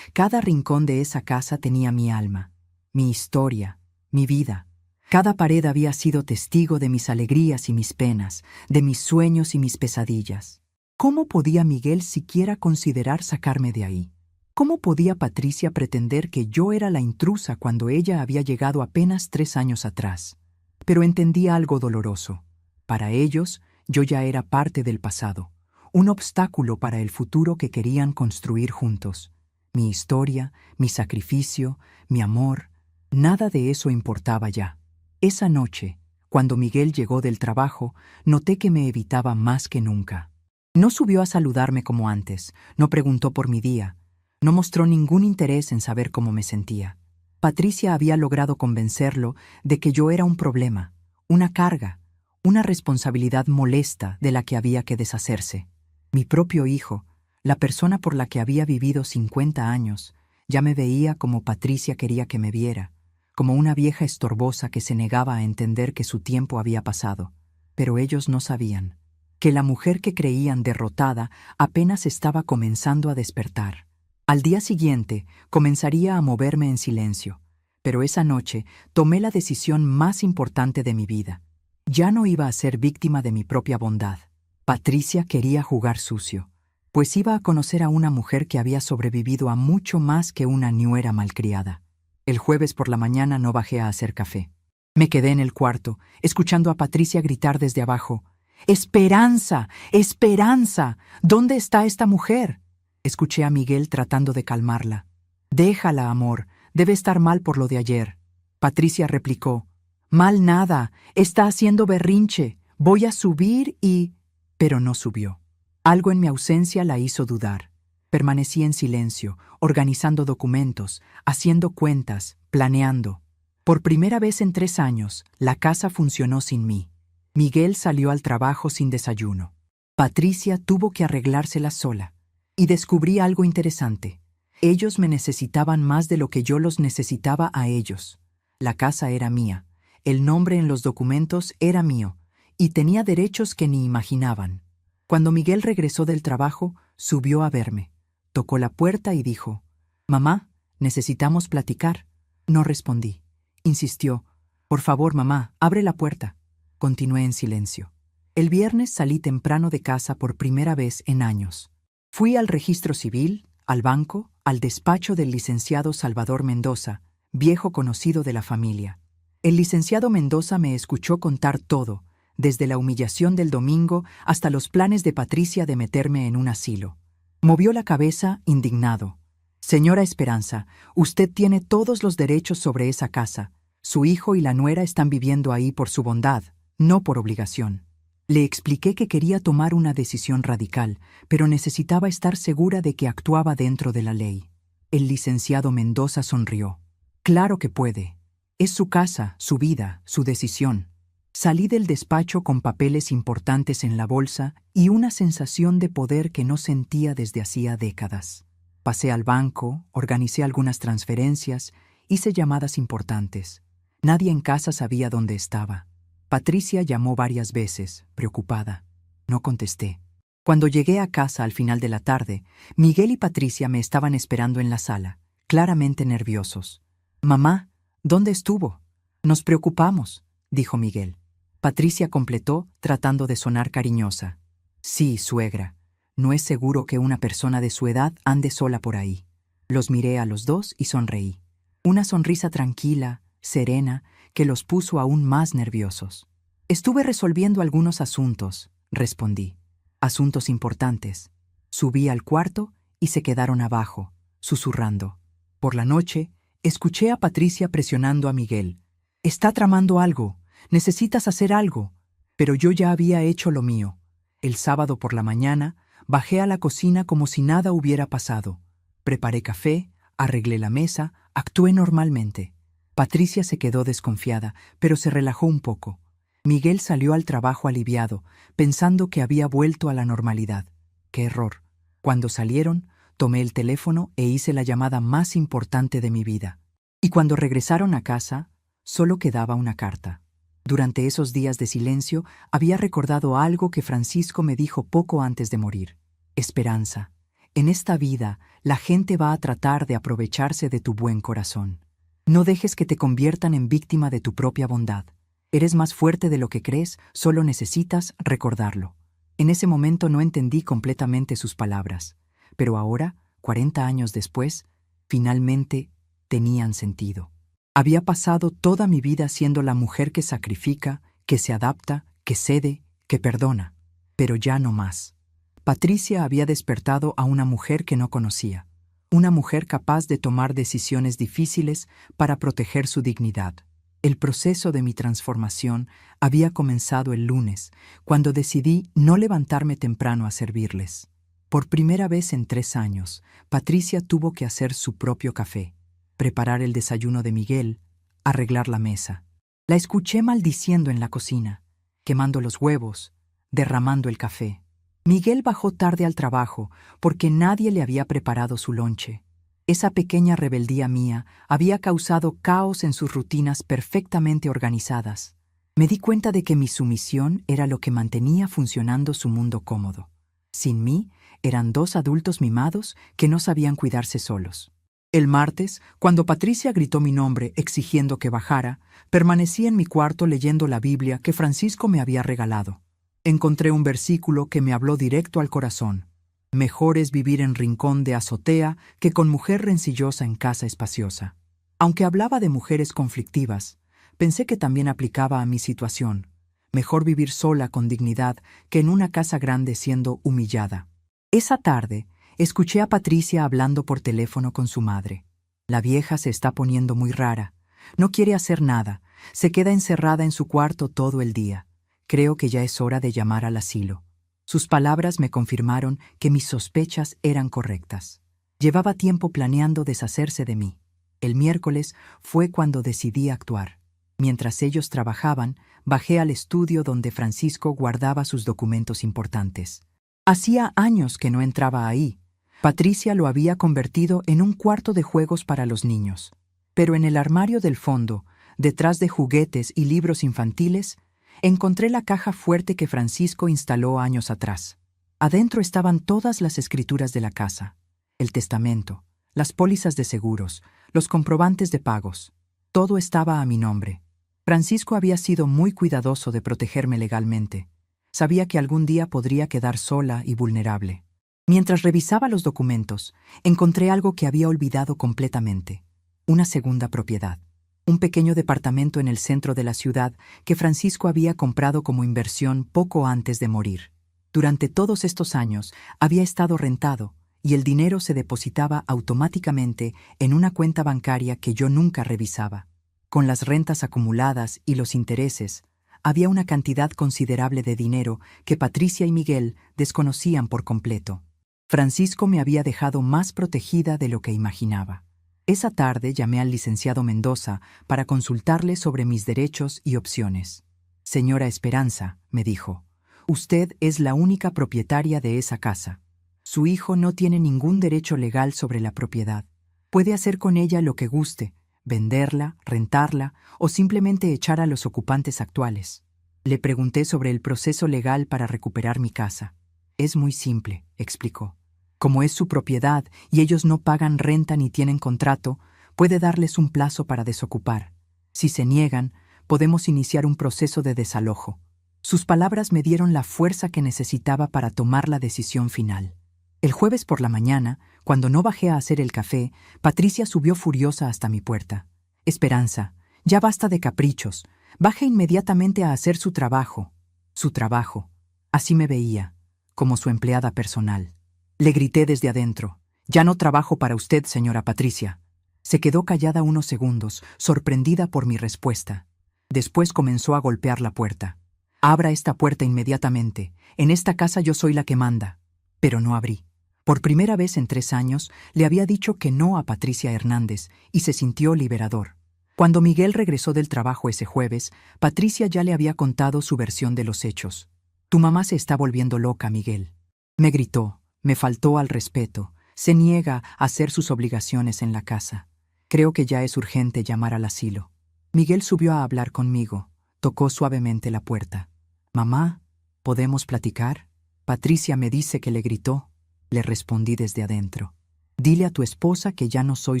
Cada rincón de esa casa tenía mi alma, mi historia, mi vida. Cada pared había sido testigo de mis alegrías y mis penas, de mis sueños y mis pesadillas. ¿Cómo podía Miguel siquiera considerar sacarme de ahí? ¿Cómo podía Patricia pretender que yo era la intrusa cuando ella había llegado apenas 3 años atrás? Pero entendí algo doloroso. Para ellos, yo ya era parte del pasado, un obstáculo para el futuro que querían construir juntos. Mi historia, mi sacrificio, mi amor, nada de eso importaba ya. Esa noche, cuando Miguel llegó del trabajo, noté que me evitaba más que nunca. No subió a saludarme como antes, no preguntó por mi día, no mostró ningún interés en saber cómo me sentía. Patricia había logrado convencerlo de que yo era un problema, una carga, una responsabilidad molesta de la que había que deshacerse. Mi propio hijo, la persona por la que había vivido 50 años, ya me veía como Patricia quería que me viera, como una vieja estorbosa que se negaba a entender que su tiempo había pasado. Pero ellos no sabían que la mujer que creían derrotada apenas estaba comenzando a despertar. Al día siguiente comenzaría a moverme en silencio, pero esa noche tomé la decisión más importante de mi vida. Ya no iba a ser víctima de mi propia bondad. Patricia quería jugar sucio, pues iba a conocer a una mujer que había sobrevivido a mucho más que una ñuera malcriada. El jueves por la mañana no bajé a hacer café. Me quedé en el cuarto, escuchando a Patricia gritar desde abajo: «¡Esperanza! ¡Esperanza! ¿Dónde está esta mujer?». Escuché a Miguel tratando de calmarla. «Déjala, amor, debe estar mal por lo de ayer». Patricia replicó: «Mal nada, está haciendo berrinche, voy a subir y…». Pero no subió. Algo en mi ausencia la hizo dudar. Permanecí en silencio, organizando documentos, haciendo cuentas, planeando. Por primera vez en 3 años, la casa funcionó sin mí. Miguel salió al trabajo sin desayuno. Patricia tuvo que arreglársela sola. Y descubrí algo interesante. Ellos me necesitaban más de lo que yo los necesitaba a ellos. La casa era mía, el nombre en los documentos era mío, y tenía derechos que ni imaginaban. Cuando Miguel regresó del trabajo, subió a verme. Tocó la puerta y dijo: «Mamá, necesitamos platicar». No respondí. Insistió: «Por favor, mamá, abre la puerta». Continué en silencio. El viernes salí temprano de casa por primera vez en años. Fui al registro civil, al banco, al despacho del licenciado Salvador Mendoza, viejo conocido de la familia. El licenciado Mendoza me escuchó contar todo, desde la humillación del domingo hasta los planes de Patricia de meterme en un asilo. Movió la cabeza, indignado. «Señora Esperanza, usted tiene todos los derechos sobre esa casa. Su hijo y la nuera están viviendo ahí por su bondad, no por obligación». Le expliqué que quería tomar una decisión radical, pero necesitaba estar segura de que actuaba dentro de la ley. El licenciado Mendoza sonrió. «Claro que puede. Es su casa, su vida, su decisión». Salí del despacho con papeles importantes en la bolsa y una sensación de poder que no sentía desde hacía décadas. Pasé al banco, organicé algunas transferencias, hice llamadas importantes. Nadie en casa sabía dónde estaba. Patricia llamó varias veces, preocupada. No contesté. Cuando llegué a casa al final de la tarde, Miguel y Patricia me estaban esperando en la sala, claramente nerviosos. «Mamá, ¿dónde estuvo? Nos preocupamos», dijo Miguel. Patricia completó, tratando de sonar cariñosa. «Sí, suegra. No es seguro que una persona de su edad ande sola por ahí». Los miré a los dos y sonreí. Una sonrisa tranquila, serena, que los puso aún más nerviosos. «Estuve resolviendo algunos asuntos», respondí. «Asuntos importantes». Subí al cuarto y se quedaron abajo, susurrando. Por la noche, escuché a Patricia presionando a Miguel. «Está tramando algo. Necesitas hacer algo». Pero yo ya había hecho lo mío. El sábado por la mañana, bajé a la cocina como si nada hubiera pasado. Preparé café, arreglé la mesa, actué normalmente. Patricia se quedó desconfiada, pero se relajó un poco. Miguel salió al trabajo aliviado, pensando que había vuelto a la normalidad. ¡Qué error! Cuando salieron, tomé el teléfono e hice la llamada más importante de mi vida. Y cuando regresaron a casa, solo quedaba una carta. Durante esos días de silencio, había recordado algo que Francisco me dijo poco antes de morir. «Esperanza, en esta vida la gente va a tratar de aprovecharse de tu buen corazón. No dejes que te conviertan en víctima de tu propia bondad. Eres más fuerte de lo que crees, solo necesitas recordarlo». En ese momento no entendí completamente sus palabras, pero ahora, 40 años después, finalmente tenían sentido. Había pasado toda mi vida siendo la mujer que sacrifica, que se adapta, que cede, que perdona. Pero ya no más. Patricia había despertado a una mujer que no conocía. Una mujer capaz de tomar decisiones difíciles para proteger su dignidad. El proceso de mi transformación había comenzado el lunes, cuando decidí no levantarme temprano a servirles. Por primera vez en 3 años, Patricia tuvo que hacer su propio café. preparar el desayuno de Miguel, arreglar la mesa. La escuché maldiciendo en la cocina, quemando los huevos, derramando el café. Miguel bajó tarde al trabajo porque nadie le había preparado su lonche. Esa pequeña rebeldía mía había causado caos en sus rutinas perfectamente organizadas. Me di cuenta de que mi sumisión era lo que mantenía funcionando su mundo cómodo. Sin mí, eran dos adultos mimados que no sabían cuidarse solos. El martes, cuando Patricia gritó mi nombre exigiendo que bajara, permanecí en mi cuarto leyendo la Biblia que Francisco me había regalado. Encontré un versículo que me habló directo al corazón. Mejor es vivir en rincón de azotea que con mujer rencillosa en casa espaciosa. Aunque hablaba de mujeres conflictivas, pensé que también aplicaba a mi situación. Mejor vivir sola con dignidad que en una casa grande siendo humillada. Esa tarde, escuché a Patricia hablando por teléfono con su madre. La vieja se está poniendo muy rara. No quiere hacer nada. Se queda encerrada en su cuarto todo el día. Creo que ya es hora de llamar al asilo. Sus palabras me confirmaron que mis sospechas eran correctas. Llevaba tiempo planeando deshacerse de mí. El miércoles fue cuando decidí actuar. Mientras ellos trabajaban, bajé al estudio donde Francisco guardaba sus documentos importantes. Hacía años que no entraba ahí. Patricia lo había convertido en un cuarto de juegos para los niños. Pero en el armario del fondo, detrás de juguetes y libros infantiles, encontré la caja fuerte que Francisco instaló años atrás. Adentro estaban todas las escrituras de la casa, el testamento, las pólizas de seguros, los comprobantes de pagos. Todo estaba a mi nombre. Francisco había sido muy cuidadoso de protegerme legalmente. Sabía que algún día podría quedar sola y vulnerable. Mientras revisaba los documentos, encontré algo que había olvidado completamente: una segunda propiedad. Un pequeño departamento en el centro de la ciudad que Francisco había comprado como inversión poco antes de morir. Durante todos estos años había estado rentado y el dinero se depositaba automáticamente en una cuenta bancaria que yo nunca revisaba. Con las rentas acumuladas y los intereses, había una cantidad considerable de dinero que Patricia y Miguel desconocían por completo. Francisco me había dejado más protegida de lo que imaginaba. Esa tarde llamé al licenciado Mendoza para consultarle sobre mis derechos y opciones. Señora Esperanza, me dijo, usted es la única propietaria de esa casa. Su hijo no tiene ningún derecho legal sobre la propiedad. Puede hacer con ella lo que guste, venderla, rentarla o simplemente echar a los ocupantes actuales. Le pregunté sobre el proceso legal para recuperar mi casa. Es muy simple, explicó. Como es su propiedad y ellos no pagan renta ni tienen contrato, puede darles un plazo para desocupar. Si se niegan, podemos iniciar un proceso de desalojo. Sus palabras me dieron la fuerza que necesitaba para tomar la decisión final. El jueves por la mañana, cuando no bajé a hacer el café, Patricia subió furiosa hasta mi puerta. Esperanza, ya basta de caprichos. Baje inmediatamente a hacer su trabajo. Su trabajo. Así me veía, como su empleada personal. Le grité desde adentro. Ya no trabajo para usted, señora Patricia. Se quedó callada unos segundos, sorprendida por mi respuesta. Después comenzó a golpear la puerta. Abra esta puerta inmediatamente. En esta casa yo soy la que manda. Pero no abrí. Por primera vez en 3 años, le había dicho que no a Patricia Hernández y se sintió liberador. Cuando Miguel regresó del trabajo ese jueves, Patricia ya le había contado su versión de los hechos. Tu mamá se está volviendo loca, Miguel. Me gritó. Me faltó al respeto. Se niega a hacer sus obligaciones en la casa. Creo que ya es urgente llamar al asilo. Miguel subió a hablar conmigo. Tocó suavemente la puerta. Mamá, ¿podemos platicar? Patricia me dice que le gritó. Le respondí desde adentro. Dile a tu esposa que ya no soy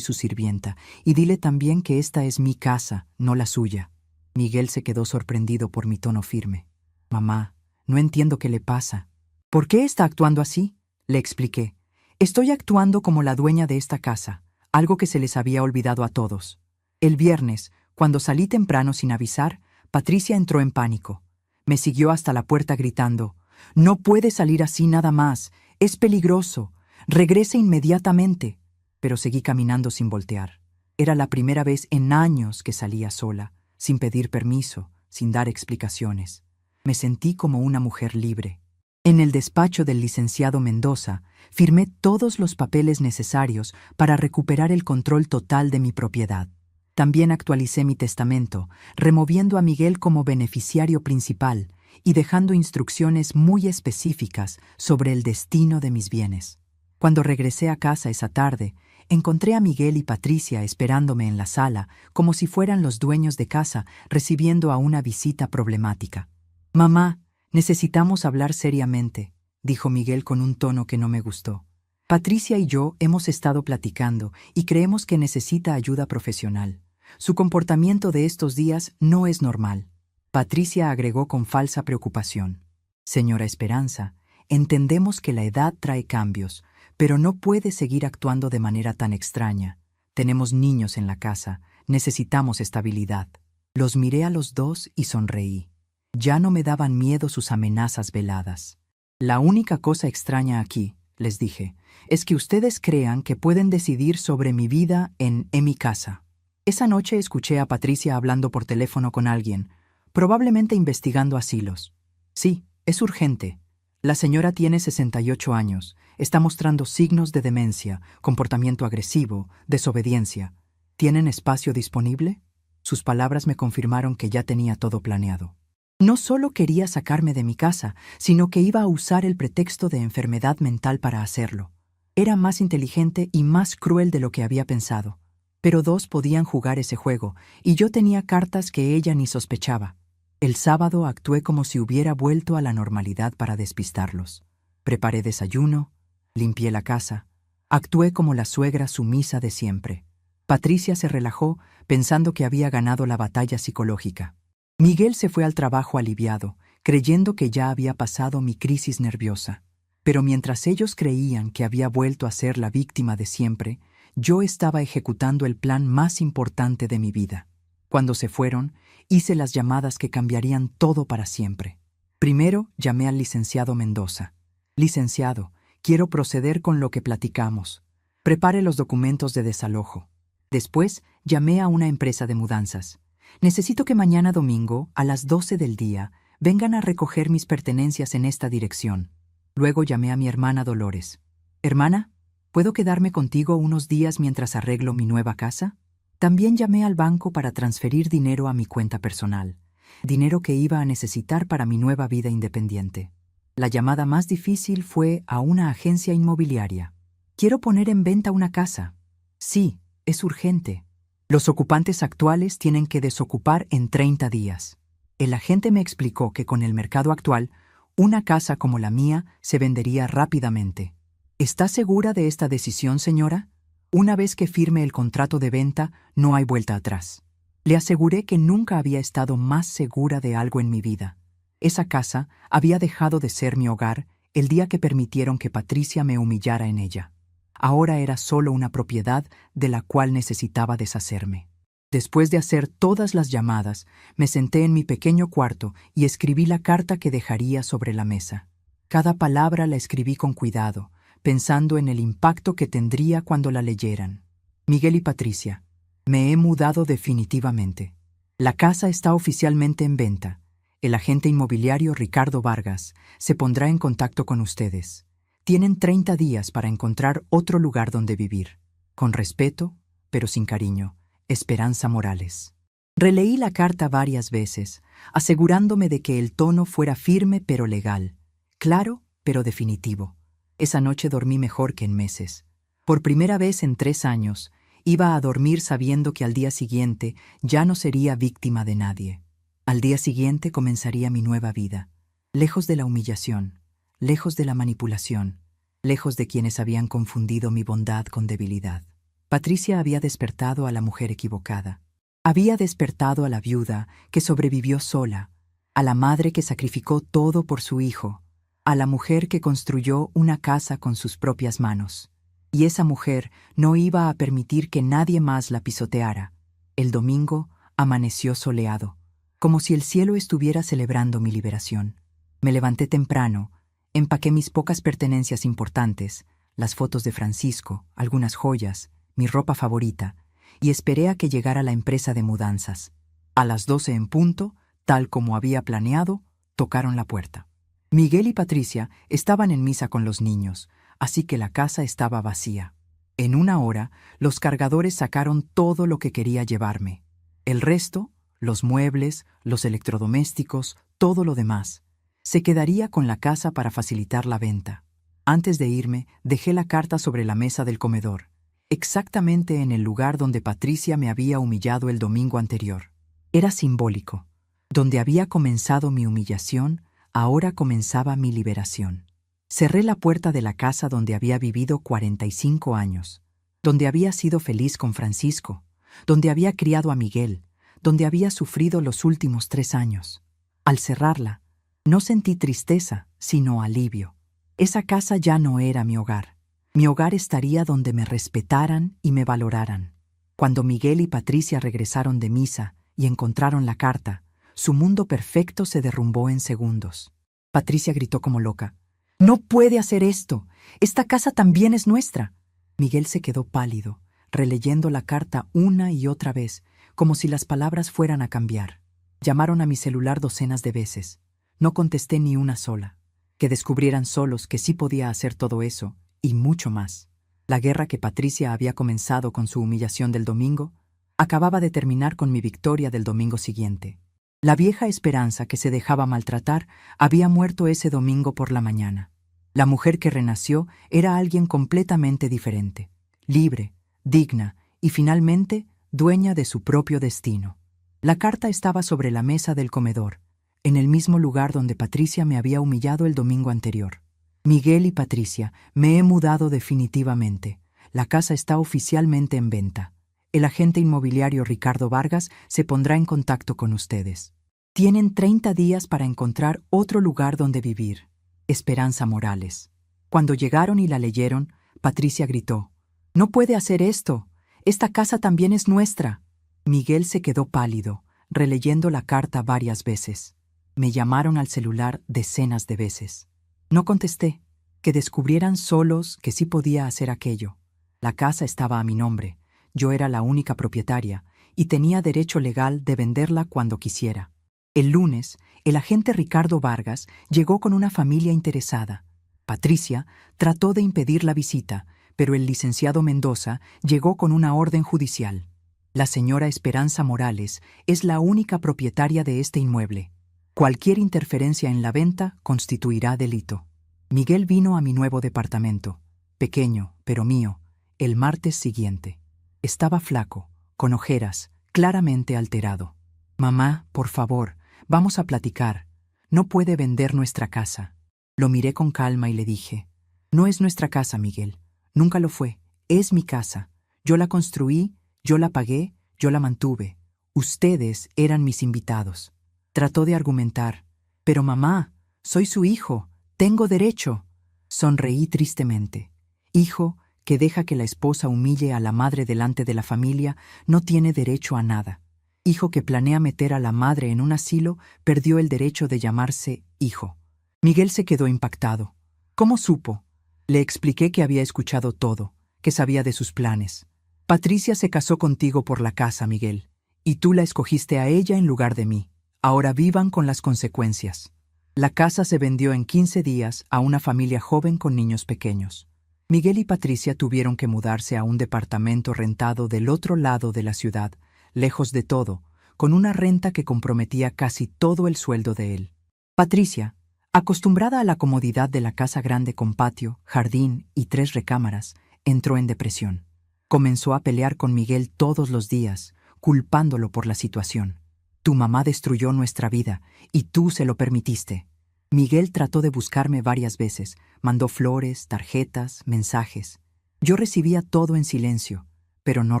su sirvienta y dile también que esta es mi casa, no la suya. Miguel se quedó sorprendido por mi tono firme. Mamá, no entiendo qué le pasa. ¿Por qué está actuando así? Le expliqué. Estoy actuando como la dueña de esta casa, algo que se les había olvidado a todos. El viernes, cuando salí temprano sin avisar, Patricia entró en pánico. Me siguió hasta la puerta gritando, «No puede salir así nada más, es peligroso, regrese inmediatamente». Pero seguí caminando sin voltear. Era la primera vez en años que salía sola, sin pedir permiso, sin dar explicaciones. Me sentí como una mujer libre. En el despacho del licenciado Mendoza, firmé todos los papeles necesarios para recuperar el control total de mi propiedad. También actualicé mi testamento, removiendo a Miguel como beneficiario principal y dejando instrucciones muy específicas sobre el destino de mis bienes. Cuando regresé a casa esa tarde, encontré a Miguel y Patricia esperándome en la sala, como si fueran los dueños de casa recibiendo a una visita problemática. «Mamá, necesitamos hablar seriamente», dijo Miguel con un tono que no me gustó. «Patricia y yo hemos estado platicando y creemos que necesita ayuda profesional. Su comportamiento de estos días no es normal». Patricia agregó con falsa preocupación: «Señora Esperanza, entendemos que la edad trae cambios, pero no puede seguir actuando de manera tan extraña. Tenemos niños en la casa, necesitamos estabilidad». Los miré a los dos y sonreí. Ya no me daban miedo sus amenazas veladas. «La única cosa extraña aquí», les dije, «es que ustedes crean que pueden decidir sobre mi vida en mi casa». Esa noche escuché a Patricia hablando por teléfono con alguien, probablemente investigando asilos. «Sí, es urgente. La señora tiene 68 años, está mostrando signos de demencia, comportamiento agresivo, desobediencia. ¿Tienen espacio disponible?». Sus palabras me confirmaron que ya tenía todo planeado. No solo quería sacarme de mi casa, sino que iba a usar el pretexto de enfermedad mental para hacerlo. Era más inteligente y más cruel de lo que había pensado. Pero dos podían jugar ese juego, y yo tenía cartas que ella ni sospechaba. El sábado actué como si hubiera vuelto a la normalidad para despistarlos. Preparé desayuno, limpié la casa, actué como la suegra sumisa de siempre. Patricia se relajó pensando que había ganado la batalla psicológica. Miguel se fue al trabajo aliviado, creyendo que ya había pasado mi crisis nerviosa. Pero mientras ellos creían que había vuelto a ser la víctima de siempre, yo estaba ejecutando el plan más importante de mi vida. Cuando se fueron, hice las llamadas que cambiarían todo para siempre. Primero llamé al licenciado Mendoza. «Licenciado, quiero proceder con lo que platicamos. Prepare los documentos de desalojo». Después llamé a una empresa de mudanzas. «Necesito que mañana domingo, a las 12 del día, vengan a recoger mis pertenencias en esta dirección». Luego llamé a mi hermana Dolores. «Hermana, ¿puedo quedarme contigo unos días mientras arreglo mi nueva casa?». También llamé al banco para transferir dinero a mi cuenta personal, dinero que iba a necesitar para mi nueva vida independiente. La llamada más difícil fue a una agencia inmobiliaria. «Quiero poner en venta una casa». «Sí, es urgente. Los ocupantes actuales tienen que desocupar en 30 días». El agente me explicó que con el mercado actual, una casa como la mía se vendería rápidamente. «¿Está segura de esta decisión, señora? Una vez que firme el contrato de venta, no hay vuelta atrás». Le aseguré que nunca había estado más segura de algo en mi vida. Esa casa había dejado de ser mi hogar el día que permitieron que Patricia me humillara en ella. Ahora era solo una propiedad de la cual necesitaba deshacerme. Después de hacer todas las llamadas, me senté en mi pequeño cuarto y escribí la carta que dejaría sobre la mesa. Cada palabra la escribí con cuidado, pensando en el impacto que tendría cuando la leyeran. «Miguel y Patricia, me he mudado definitivamente. La casa está oficialmente en venta. El agente inmobiliario Ricardo Vargas se pondrá en contacto con ustedes. Tienen 30 días para encontrar otro lugar donde vivir. Con respeto, pero sin cariño, Esperanza Morales». Releí la carta varias veces, asegurándome de que el tono fuera firme pero legal, claro pero definitivo. Esa noche dormí mejor que en meses. Por primera vez en 3 años, iba a dormir sabiendo que al día siguiente ya no sería víctima de nadie. Al día siguiente comenzaría mi nueva vida, lejos de la humillación, lejos de la manipulación, lejos de quienes habían confundido mi bondad con debilidad. Patricia había despertado a la mujer equivocada. Había despertado a la viuda que sobrevivió sola, a la madre que sacrificó todo por su hijo, a la mujer que construyó una casa con sus propias manos. Y esa mujer no iba a permitir que nadie más la pisoteara. El domingo amaneció soleado, como si el cielo estuviera celebrando mi liberación. Me levanté temprano, empaqué mis pocas pertenencias importantes, las fotos de Francisco, algunas joyas, mi ropa favorita, y esperé a que llegara la empresa de mudanzas. A las 12 en punto, tal como había planeado, tocaron la puerta. Miguel y Patricia estaban en misa con los niños, así que la casa estaba vacía. En una hora, los cargadores sacaron todo lo que quería llevarme. El resto, los muebles, los electrodomésticos, todo lo demás, se quedaría con la casa para facilitar la venta. Antes de irme, dejé la carta sobre la mesa del comedor, exactamente en el lugar donde Patricia me había humillado el domingo anterior. Era simbólico. Donde había comenzado mi humillación, ahora comenzaba mi liberación. Cerré la puerta de la casa donde había vivido 45 años, donde había sido feliz con Francisco, donde había criado a Miguel, donde había sufrido los últimos 3 años. Al cerrarla, no sentí tristeza, sino alivio. Esa casa ya no era mi hogar. Mi hogar estaría donde me respetaran y me valoraran. Cuando Miguel y Patricia regresaron de misa y encontraron la carta, su mundo perfecto se derrumbó en segundos. Patricia gritó como loca: «¡No puede hacer esto! ¡Esta casa también es nuestra!». Miguel se quedó pálido, releyendo la carta una y otra vez, como si las palabras fueran a cambiar. Llamaron a mi celular docenas de veces. No contesté ni una sola. Que descubrieran solos que sí podía hacer todo eso, y mucho más. La guerra que Patricia había comenzado con su humillación del domingo acababa de terminar con mi victoria del domingo siguiente. La vieja esperanza que se dejaba maltratar había muerto ese domingo por la mañana. La mujer que renació era alguien completamente diferente, libre, digna y finalmente dueña de su propio destino. La carta estaba sobre la mesa del comedor, en el mismo lugar donde Patricia me había humillado el domingo anterior. Miguel y Patricia, me he mudado definitivamente. La casa está oficialmente en venta. El agente inmobiliario Ricardo Vargas se pondrá en contacto con ustedes. Tienen 30 días para encontrar otro lugar donde vivir. Esperanza Morales. Cuando llegaron y la leyeron, Patricia gritó: «¡No puede hacer esto! ¡Esta casa también es nuestra!». Miguel se quedó pálido, releyendo la carta varias veces. Me llamaron al celular decenas de veces. No contesté. Que descubrieran solos que sí podía hacer aquello. La casa estaba a mi nombre. Yo era la única propietaria y tenía derecho legal de venderla cuando quisiera. El lunes, el agente Ricardo Vargas llegó con una familia interesada. Patricia trató de impedir la visita, pero el licenciado Mendoza llegó con una orden judicial. La señora Esperanza Morales es la única propietaria de este inmueble. Cualquier interferencia en la venta constituirá delito. Miguel vino a mi nuevo departamento, pequeño, pero mío, el martes siguiente. Estaba flaco, con ojeras, claramente alterado. «Mamá, por favor, vamos a platicar. No puede vender nuestra casa». Lo miré con calma y le dije: «No es nuestra casa, Miguel. Nunca lo fue. Es mi casa. Yo la construí, yo la pagué, yo la mantuve. Ustedes eran mis invitados». Trató de argumentar: «Pero mamá, soy su hijo. Tengo derecho». Sonreí tristemente. Hijo que deja que la esposa humille a la madre delante de la familia no tiene derecho a nada. Hijo que planea meter a la madre en un asilo perdió el derecho de llamarse hijo. Miguel se quedó impactado. ¿Cómo supo? Le expliqué que había escuchado todo, que sabía de sus planes. Patricia se casó contigo por la casa, Miguel, y tú la escogiste a ella en lugar de mí. Ahora vivan con las consecuencias. La casa se vendió en 15 días a una familia joven con niños pequeños. Miguel y Patricia tuvieron que mudarse a un departamento rentado del otro lado de la ciudad, lejos de todo, con una renta que comprometía casi todo el sueldo de él. Patricia, acostumbrada a la comodidad de la casa grande con patio, jardín y 3 recámaras, entró en depresión. Comenzó a pelear con Miguel todos los días, culpándolo por la situación. «Tu mamá destruyó nuestra vida, y tú se lo permitiste». Miguel trató de buscarme varias veces, mandó flores, tarjetas, mensajes. Yo recibía todo en silencio, pero no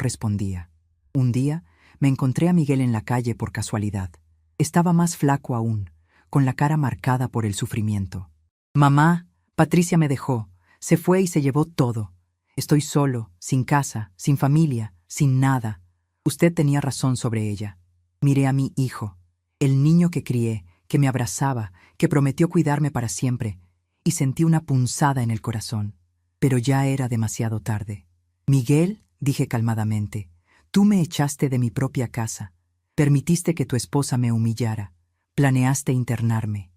respondía. Un día, me encontré a Miguel en la calle por casualidad. Estaba más flaco aún, con la cara marcada por el sufrimiento. «Mamá, Patricia me dejó, se fue y se llevó todo. Estoy solo, sin casa, sin familia, sin nada. Usted tenía razón sobre ella». Miré a mi hijo, el niño que crié, que me abrazaba, que prometió cuidarme para siempre, y sentí una punzada en el corazón. Pero ya era demasiado tarde. «Miguel», dije calmadamente, «tú me echaste de mi propia casa. Permitiste que tu esposa me humillara. Planeaste internarme.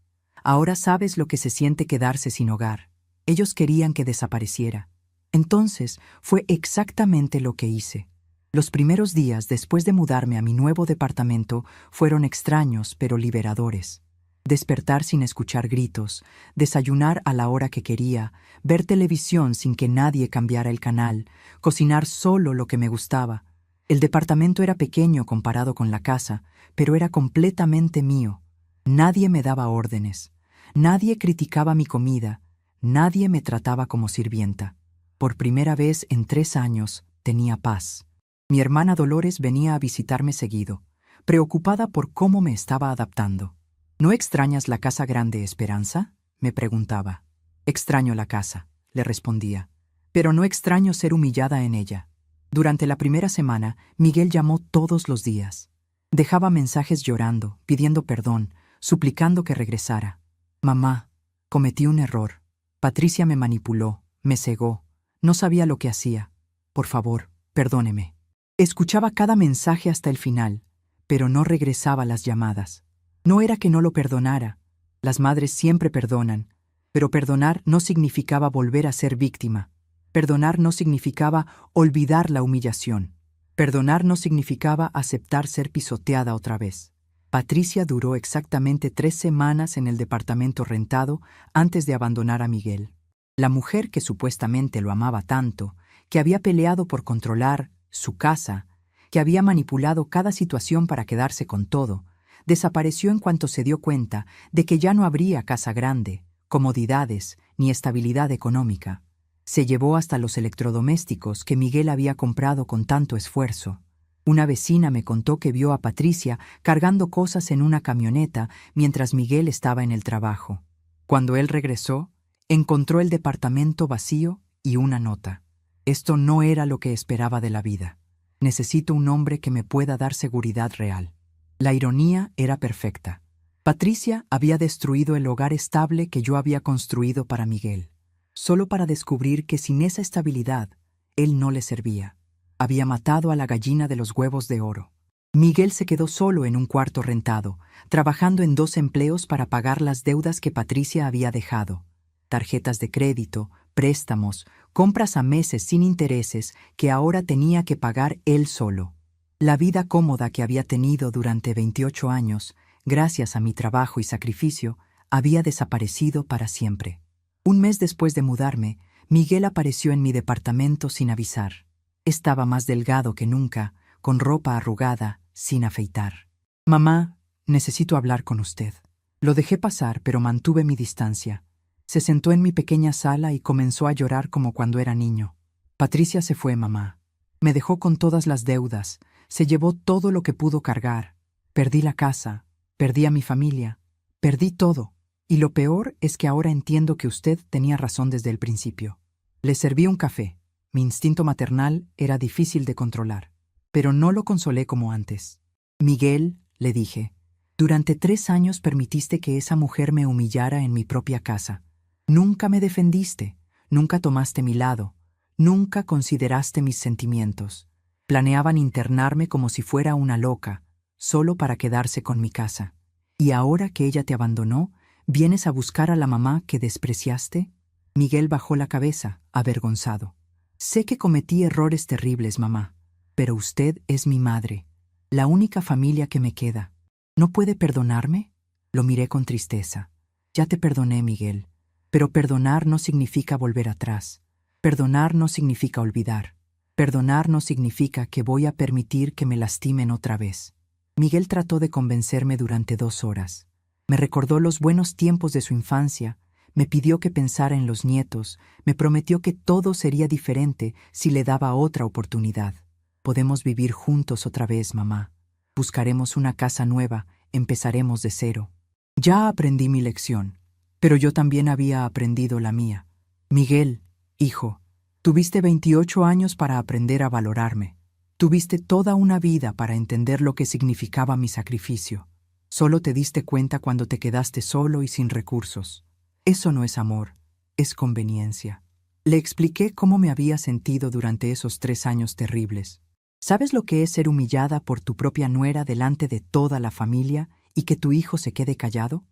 Ahora sabes lo que se siente quedarse sin hogar. Ellos querían que desapareciera. Entonces fue exactamente lo que hice. Los primeros días después de mudarme a mi nuevo departamento fueron extraños pero liberadores. Despertar sin escuchar gritos, desayunar a la hora que quería, ver televisión sin que nadie cambiara el canal, cocinar solo lo que me gustaba. El departamento era pequeño comparado con la casa, pero era completamente mío. Nadie me daba órdenes, nadie criticaba mi comida, nadie me trataba como sirvienta. Por primera vez en 3 años tenía paz. Mi hermana Dolores venía a visitarme seguido, preocupada por cómo me estaba adaptando. ¿No extrañas la casa grande, Esperanza?, me preguntaba. Extraño la casa, le respondía, pero no extraño ser humillada en ella. Durante la primera semana, Miguel llamó todos los días. Dejaba mensajes llorando, pidiendo perdón, suplicando que regresara. Mamá, cometí un error. Patricia me manipuló, me cegó. No sabía lo que hacía. Por favor, perdóneme. Escuchaba cada mensaje hasta el final, pero no regresaba las llamadas. No era que no lo perdonara. Las madres siempre perdonan, pero perdonar no significaba volver a ser víctima. Perdonar no significaba olvidar la humillación. Perdonar no significaba aceptar ser pisoteada otra vez. Patricia duró exactamente 3 semanas en el departamento rentado antes de abandonar a Miguel. La mujer que supuestamente lo amaba tanto, que había peleado por controlar su casa, que había manipulado cada situación para quedarse con todo, desapareció en cuanto se dio cuenta de que ya no habría casa grande, comodidades ni estabilidad económica. Se llevó hasta los electrodomésticos que Miguel había comprado con tanto esfuerzo. Una vecina me contó que vio a Patricia cargando cosas en una camioneta mientras Miguel estaba en el trabajo. Cuando él regresó, encontró el departamento vacío y una nota. Esto no era lo que esperaba de la vida. Necesito un hombre que me pueda dar seguridad real. La ironía era perfecta. Patricia había destruido el hogar estable que yo había construido para Miguel, solo para descubrir que sin esa estabilidad, él no le servía. Había matado a la gallina de los huevos de oro. Miguel se quedó solo en un cuarto rentado, trabajando en 2 empleos para pagar las deudas que Patricia había dejado. Tarjetas de crédito, préstamos, compras a meses sin intereses que ahora tenía que pagar él solo. La vida cómoda que había tenido durante 28 años, gracias a mi trabajo y sacrificio, había desaparecido para siempre. Un mes después de mudarme, Miguel apareció en mi departamento sin avisar. Estaba más delgado que nunca, con ropa arrugada, sin afeitar. «Mamá, necesito hablar con usted». Lo dejé pasar, pero mantuve mi distancia. Se sentó en mi pequeña sala y comenzó a llorar como cuando era niño. «Patricia se fue, mamá. Me dejó con todas las deudas. Se llevó todo lo que pudo cargar. Perdí la casa, perdí a mi familia, perdí todo. Y lo peor es que ahora entiendo que usted tenía razón desde el principio». Le serví un café. Mi instinto maternal era difícil de controlar, pero no lo consolé como antes. «Miguel», le dije, «durante 3 años permitiste que esa mujer me humillara en mi propia casa. Nunca me defendiste, nunca tomaste mi lado, nunca consideraste mis sentimientos. Planeaban internarme como si fuera una loca, solo para quedarse con mi casa. Y ahora que ella te abandonó, ¿vienes a buscar a la mamá que despreciaste?» Miguel bajó la cabeza, avergonzado. «Sé que cometí errores terribles, mamá, pero usted es mi madre, la única familia que me queda. ¿No puede perdonarme?» Lo miré con tristeza. «Ya te perdoné, Miguel, pero perdonar no significa volver atrás. Perdonar no significa olvidar. Perdonar no significa que voy a permitir que me lastimen otra vez». Miguel trató de convencerme durante 2 horas. Me recordó los buenos tiempos de su infancia, me pidió que pensara en los nietos, me prometió que todo sería diferente si le daba otra oportunidad. «Podemos vivir juntos otra vez, mamá. Buscaremos una casa nueva, empezaremos de cero». Ya aprendí mi lección, pero yo también había aprendido la mía. «Miguel, hijo, tuviste 28 años para aprender a valorarme. Tuviste toda una vida para entender lo que significaba mi sacrificio. Solo te diste cuenta cuando te quedaste solo y sin recursos. Eso no es amor, es conveniencia». Le expliqué cómo me había sentido durante esos 3 años terribles. ¿Sabes lo que es ser humillada por tu propia nuera delante de toda la familia y que tu hijo se quede callado?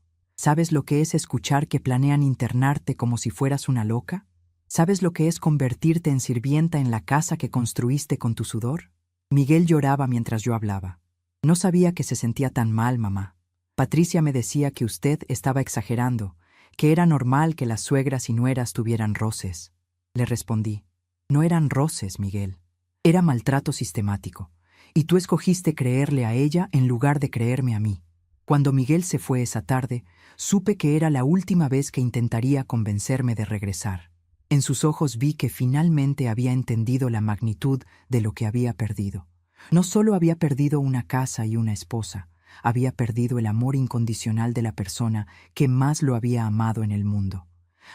¿Sabes lo que es escuchar que planean internarte como si fueras una loca? ¿Sabes lo que es convertirte en sirvienta en la casa que construiste con tu sudor? Miguel lloraba mientras yo hablaba. No sabía que se sentía tan mal, mamá. Patricia me decía que usted estaba exagerando, que era normal que las suegras y nueras tuvieran roces. Le respondí, no eran roces, Miguel. Era maltrato sistemático. Y tú escogiste creerle a ella en lugar de creerme a mí. Cuando Miguel se fue esa tarde, supe que era la última vez que intentaría convencerme de regresar. En sus ojos vi que finalmente había entendido la magnitud de lo que había perdido. No solo había perdido una casa y una esposa, había perdido el amor incondicional de la persona que más lo había amado en el mundo.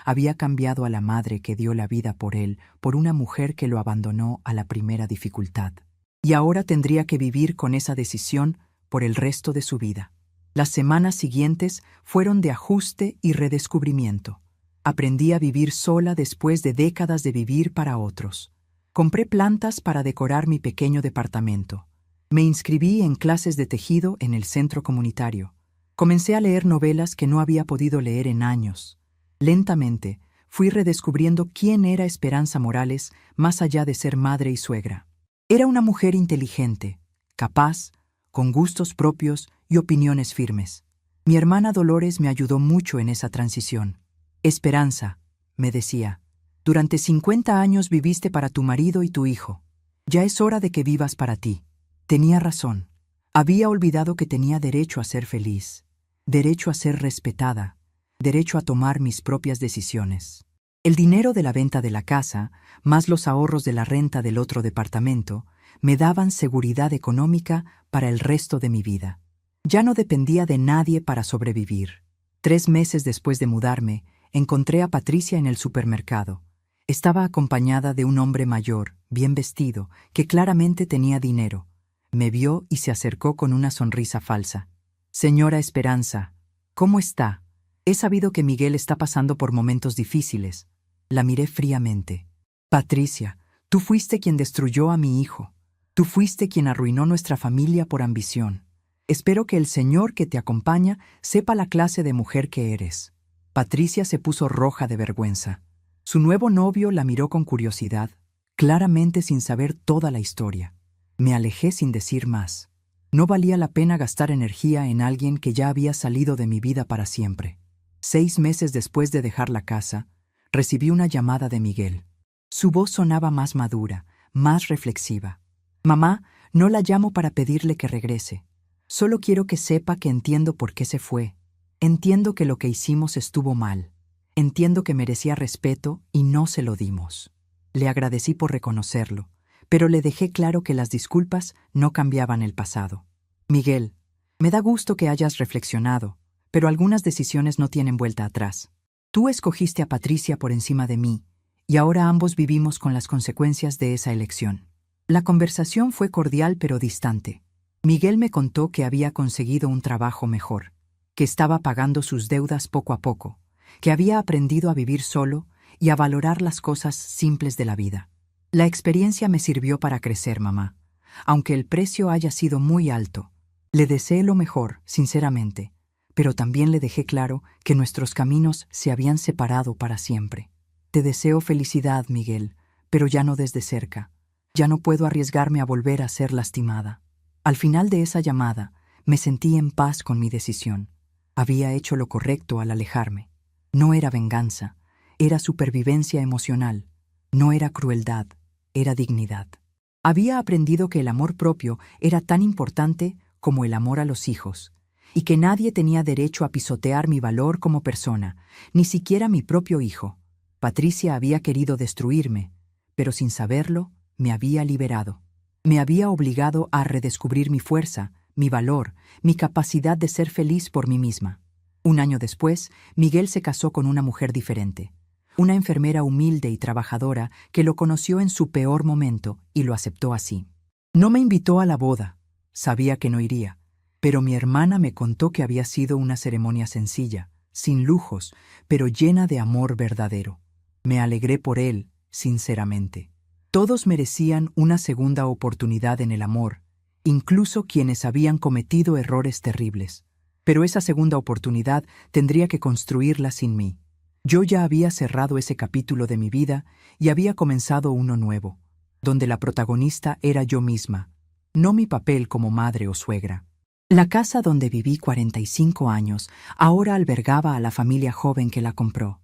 Había cambiado a la madre que dio la vida por él por una mujer que lo abandonó a la primera dificultad. Y ahora tendría que vivir con esa decisión por el resto de su vida. Las semanas siguientes fueron de ajuste y redescubrimiento. Aprendí a vivir sola después de décadas de vivir para otros. Compré plantas para decorar mi pequeño departamento. Me inscribí en clases de tejido en el centro comunitario. Comencé a leer novelas que no había podido leer en años. Lentamente, fui redescubriendo quién era Esperanza Morales más allá de ser madre y suegra. Era una mujer inteligente, capaz, con gustos propios y opiniones firmes. Mi hermana Dolores me ayudó mucho en esa transición. Esperanza, me decía, durante 50 años viviste para tu marido y tu hijo. Ya es hora de que vivas para ti. Tenía razón. Había olvidado que tenía derecho a ser feliz, derecho a ser respetada, derecho a tomar mis propias decisiones. El dinero de la venta de la casa, más los ahorros de la renta del otro departamento, me daban seguridad económica para el resto de mi vida. Ya no dependía de nadie para sobrevivir. 3 meses después de mudarme, encontré a Patricia en el supermercado. Estaba acompañada de un hombre mayor, bien vestido, que claramente tenía dinero. Me vio y se acercó con una sonrisa falsa. Señora Esperanza, ¿cómo está? He sabido que Miguel está pasando por momentos difíciles. La miré fríamente. Patricia, tú fuiste quien destruyó a mi hijo. Tú fuiste quien arruinó nuestra familia por ambición. Espero que el Señor que te acompaña sepa la clase de mujer que eres. Patricia se puso roja de vergüenza. Su nuevo novio la miró con curiosidad, claramente sin saber toda la historia. Me alejé sin decir más. No valía la pena gastar energía en alguien que ya había salido de mi vida para siempre. 6 meses después de dejar la casa, recibí una llamada de Miguel. Su voz sonaba más madura, más reflexiva. Mamá, no la llamo para pedirle que regrese. Solo quiero que sepa que entiendo por qué se fue. Entiendo que lo que hicimos estuvo mal. Entiendo que merecía respeto y no se lo dimos. Le agradecí por reconocerlo, pero le dejé claro que las disculpas no cambiaban el pasado. Miguel, me da gusto que hayas reflexionado, pero algunas decisiones no tienen vuelta atrás. Tú escogiste a Patricia por encima de mí, y ahora ambos vivimos con las consecuencias de esa elección. La conversación fue cordial pero distante. Miguel me contó que había conseguido un trabajo mejor, que estaba pagando sus deudas poco a poco, que había aprendido a vivir solo y a valorar las cosas simples de la vida. La experiencia me sirvió para crecer, mamá, aunque el precio haya sido muy alto. Le deseé lo mejor, sinceramente, pero también le dejé claro que nuestros caminos se habían separado para siempre. Te deseo felicidad, Miguel, pero ya no desde cerca. Ya no puedo arriesgarme a volver a ser lastimada. Al final de esa llamada, me sentí en paz con mi decisión. Había hecho lo correcto al alejarme. No era venganza, era supervivencia emocional. No era crueldad, era dignidad. Había aprendido que el amor propio era tan importante como el amor a los hijos, y que nadie tenía derecho a pisotear mi valor como persona, ni siquiera mi propio hijo. Patricia había querido destruirme, pero sin saberlo, me había liberado. Me había obligado a redescubrir mi fuerza, mi valor, mi capacidad de ser feliz por mí misma. 1 año después, Miguel se casó con una mujer diferente, una enfermera humilde y trabajadora que lo conoció en su peor momento y lo aceptó así. No me invitó a la boda, sabía que no iría, pero mi hermana me contó que había sido una ceremonia sencilla, sin lujos, pero llena de amor verdadero. Me alegré por él, sinceramente. Todos merecían una segunda oportunidad en el amor, incluso quienes habían cometido errores terribles. Pero esa segunda oportunidad tendría que construirla sin mí. Yo ya había cerrado ese capítulo de mi vida y había comenzado uno nuevo, donde la protagonista era yo misma, no mi papel como madre o suegra. La casa donde viví 45 años ahora albergaba a la familia joven que la compró.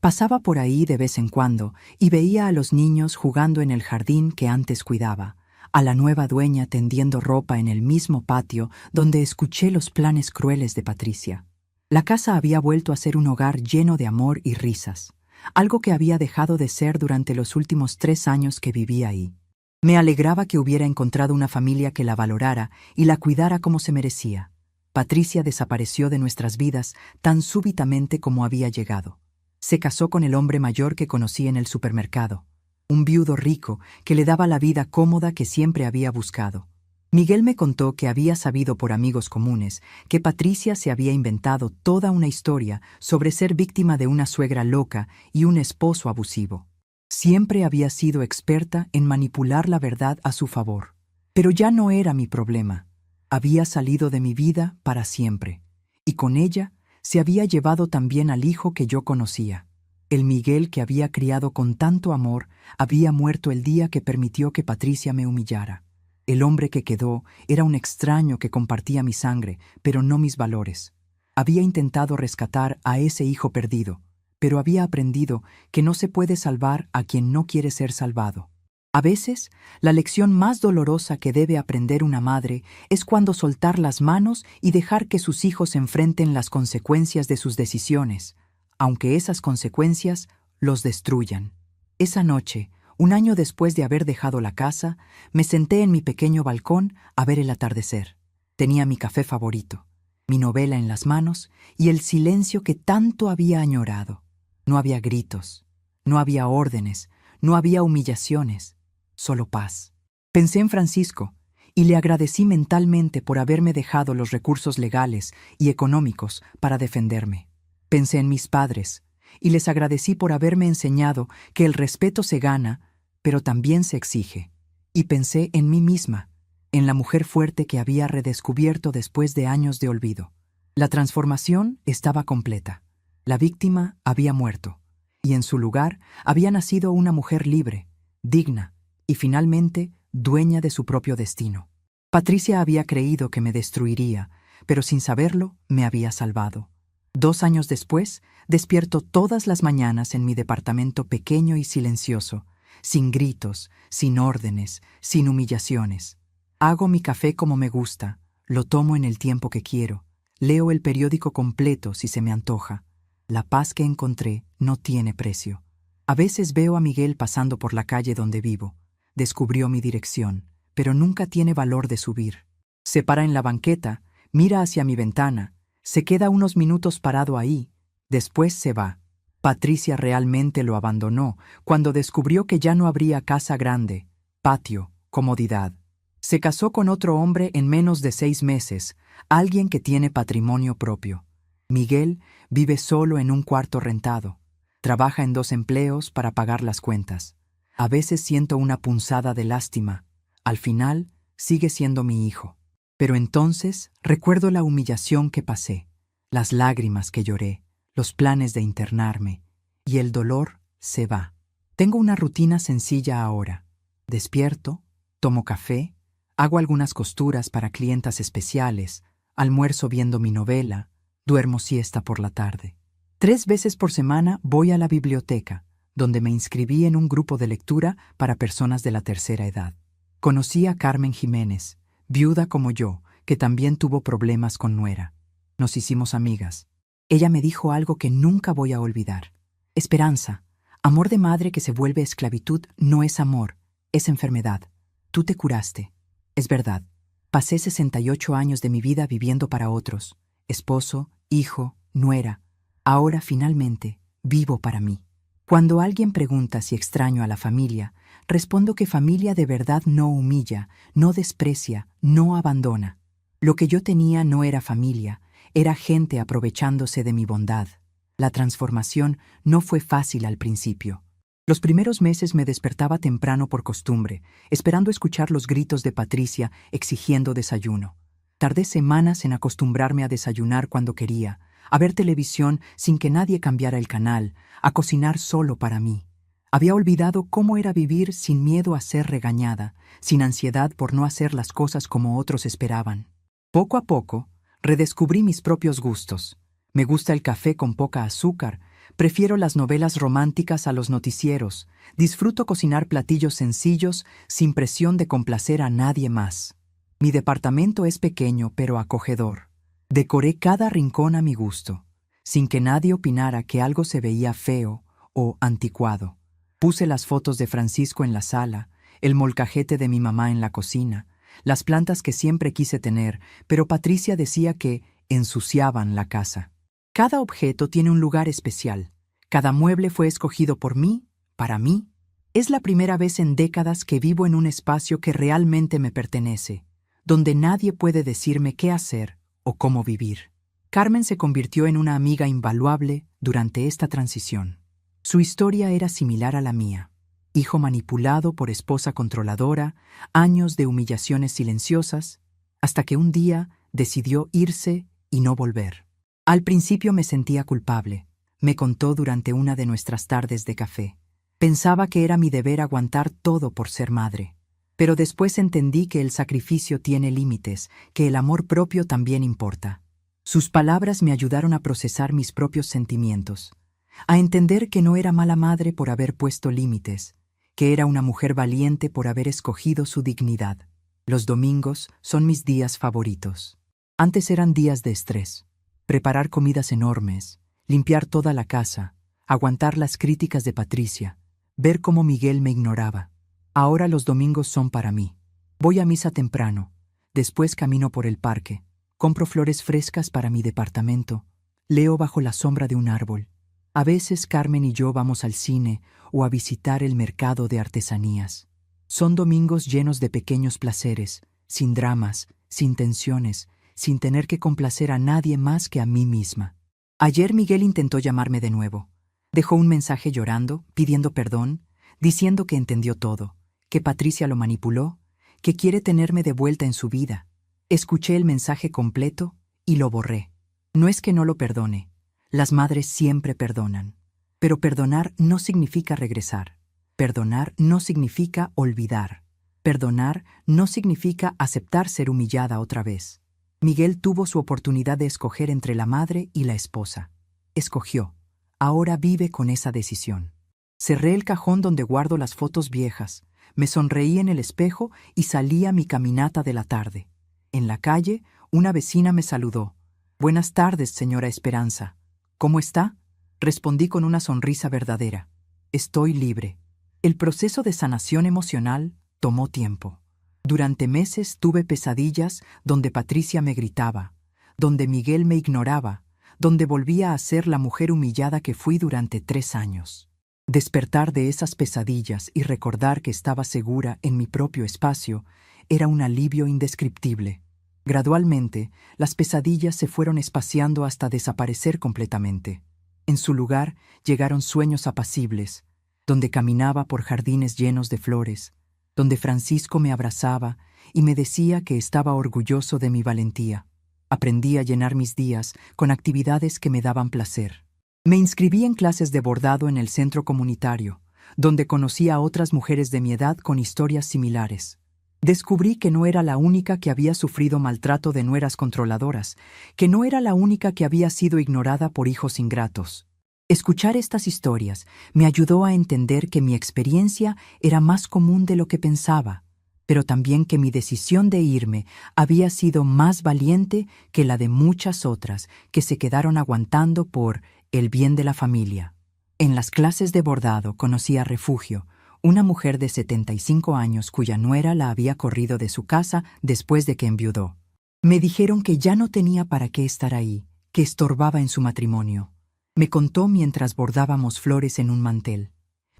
Pasaba por ahí de vez en cuando y veía a los niños jugando en el jardín que antes cuidaba, a la nueva dueña tendiendo ropa en el mismo patio donde escuché los planes crueles de Patricia. La casa había vuelto a ser un hogar lleno de amor y risas, algo que había dejado de ser durante los últimos 3 años que viví ahí. Me alegraba que hubiera encontrado una familia que la valorara y la cuidara como se merecía. Patricia desapareció de nuestras vidas tan súbitamente como había llegado. Se casó con el hombre mayor que conocí en el supermercado, un viudo rico que le daba la vida cómoda que siempre había buscado. Miguel me contó que había sabido por amigos comunes que Patricia se había inventado toda una historia sobre ser víctima de una suegra loca y un esposo abusivo. Siempre había sido experta en manipular la verdad a su favor. Pero ya no era mi problema. Había salido de mi vida para siempre, y con ella se había llevado también al hijo que yo conocía. El Miguel que había criado con tanto amor había muerto el día que permitió que Patricia me humillara. El hombre que quedó era un extraño que compartía mi sangre, pero no mis valores. Había intentado rescatar a ese hijo perdido, pero había aprendido que no se puede salvar a quien no quiere ser salvado. A veces, la lección más dolorosa que debe aprender una madre es cuando soltar las manos y dejar que sus hijos enfrenten las consecuencias de sus decisiones, aunque esas consecuencias los destruyan. Esa noche, un año después de haber dejado la casa, me senté en mi pequeño balcón a ver el atardecer. Tenía mi café favorito, mi novela en las manos y el silencio que tanto había añorado. No había gritos, no había órdenes, no había humillaciones, solo paz. Pensé en Francisco y le agradecí mentalmente por haberme dejado los recursos legales y económicos para defenderme. Pensé en mis padres y les agradecí por haberme enseñado que el respeto se gana, pero también se exige. Y pensé en mí misma, en la mujer fuerte que había redescubierto después de años de olvido. La transformación estaba completa. La víctima había muerto, y en su lugar había nacido una mujer libre, digna, y finalmente dueña de su propio destino. Patricia había creído que me destruiría, pero sin saberlo me había salvado. 2 años después, despierto todas las mañanas en mi departamento pequeño y silencioso, sin gritos, sin órdenes, sin humillaciones. Hago mi café como me gusta, lo tomo en el tiempo que quiero, leo el periódico completo si se me antoja. La paz que encontré no tiene precio. A veces veo a Miguel pasando por la calle donde vivo. Descubrió mi dirección, pero nunca tiene valor de subir. Se para en la banqueta, mira hacia mi ventana, se queda unos minutos parado ahí, después se va. Patricia realmente lo abandonó cuando descubrió que ya no habría casa grande, patio, comodidad. Se casó con otro hombre en menos de 6 meses, alguien que tiene patrimonio propio. Miguel vive solo en un cuarto rentado. Trabaja en 2 empleos para pagar las cuentas. A veces siento una punzada de lástima. Al final, sigue siendo mi hijo. Pero entonces recuerdo la humillación que pasé, las lágrimas que lloré, los planes de internarme, y el dolor se va. Tengo una rutina sencilla ahora. Despierto, tomo café, hago algunas costuras para clientas especiales, almuerzo viendo mi novela, duermo siesta por la tarde. 3 veces por semana voy a la biblioteca, donde me inscribí en un grupo de lectura para personas de la tercera edad. Conocí a Carmen Jiménez, viuda como yo, que también tuvo problemas con nuera. Nos hicimos amigas. Ella me dijo algo que nunca voy a olvidar. Esperanza, amor de madre que se vuelve esclavitud no es amor, es enfermedad. Tú te curaste. Es verdad. Pasé 68 años de mi vida viviendo para otros. Esposo, hijo, nuera. Ahora, finalmente, vivo para mí. Cuando alguien pregunta si extraño a la familia, respondo que familia de verdad no humilla, no desprecia, no abandona. Lo que yo tenía no era familia, era gente aprovechándose de mi bondad. La transformación no fue fácil al principio. Los primeros meses me despertaba temprano por costumbre, esperando escuchar los gritos de Patricia exigiendo desayuno. Tardé semanas en acostumbrarme a desayunar cuando quería, a ver televisión sin que nadie cambiara el canal, a cocinar solo para mí. Había olvidado cómo era vivir sin miedo a ser regañada, sin ansiedad por no hacer las cosas como otros esperaban. Poco a poco, redescubrí mis propios gustos. Me gusta el café con poca azúcar, prefiero las novelas románticas a los noticieros, disfruto cocinar platillos sencillos sin presión de complacer a nadie más. Mi departamento es pequeño pero acogedor. Decoré cada rincón a mi gusto, sin que nadie opinara que algo se veía feo o anticuado. Puse las fotos de Francisco en la sala, el molcajete de mi mamá en la cocina, las plantas que siempre quise tener, pero Patricia decía que ensuciaban la casa. Cada objeto tiene un lugar especial. Cada mueble fue escogido por mí, para mí. Es la primera vez en décadas que vivo en un espacio que realmente me pertenece, donde nadie puede decirme qué hacer o cómo vivir. Carmen se convirtió en una amiga invaluable durante esta transición. Su historia era similar a la mía. Hijo manipulado por esposa controladora, años de humillaciones silenciosas, hasta que un día decidió irse y no volver. Al principio me sentía culpable. Me contó durante una de nuestras tardes de café. Pensaba que era mi deber aguantar todo por ser madre. Pero después entendí que el sacrificio tiene límites, que el amor propio también importa. Sus palabras me ayudaron a procesar mis propios sentimientos, a entender que no era mala madre por haber puesto límites, que era una mujer valiente por haber escogido su dignidad. Los domingos son mis días favoritos. Antes eran días de estrés. Preparar comidas enormes, limpiar toda la casa, aguantar las críticas de Patricia, ver cómo Miguel me ignoraba. Ahora los domingos son para mí. Voy a misa temprano, después camino por el parque, compro flores frescas para mi departamento, leo bajo la sombra de un árbol. A veces Carmen y yo vamos al cine o a visitar el mercado de artesanías. Son domingos llenos de pequeños placeres, sin dramas, sin tensiones, sin tener que complacer a nadie más que a mí misma. Ayer Miguel intentó llamarme de nuevo. Dejó un mensaje llorando, pidiendo perdón, diciendo que entendió todo, que Patricia lo manipuló, que quiere tenerme de vuelta en su vida. Escuché el mensaje completo y lo borré. No es que no lo perdone. Las madres siempre perdonan. Pero perdonar no significa regresar. Perdonar no significa olvidar. Perdonar no significa aceptar ser humillada otra vez. Miguel tuvo su oportunidad de escoger entre la madre y la esposa. Escogió. Ahora vive con esa decisión. Cerré el cajón donde guardo las fotos viejas, me sonreí en el espejo y salí a mi caminata de la tarde. En la calle, una vecina me saludó. «Buenas tardes, señora Esperanza. ¿Cómo está?», respondí con una sonrisa verdadera. Estoy libre. El proceso de sanación emocional tomó tiempo. Durante meses tuve pesadillas donde Patricia me gritaba, donde Miguel me ignoraba, donde volvía a ser la mujer humillada que fui durante 3 años. Despertar de esas pesadillas y recordar que estaba segura en mi propio espacio era un alivio indescriptible. Gradualmente, las pesadillas se fueron espaciando hasta desaparecer completamente. En su lugar llegaron sueños apacibles, donde caminaba por jardines llenos de flores, donde Francisco me abrazaba y me decía que estaba orgulloso de mi valentía. Aprendí a llenar mis días con actividades que me daban placer. Me inscribí en clases de bordado en el centro comunitario, donde conocí a otras mujeres de mi edad con historias similares. Descubrí que no era la única que había sufrido maltrato de nueras controladoras, que no era la única que había sido ignorada por hijos ingratos. Escuchar estas historias me ayudó a entender que mi experiencia era más común de lo que pensaba, pero también que mi decisión de irme había sido más valiente que la de muchas otras que se quedaron aguantando por el bien de la familia. En las clases de bordado conocí a Refugio, una mujer de 75 años cuya nuera la había corrido de su casa después de que enviudó. Me dijeron que ya no tenía para qué estar ahí, que estorbaba en su matrimonio. Me contó mientras bordábamos flores en un mantel.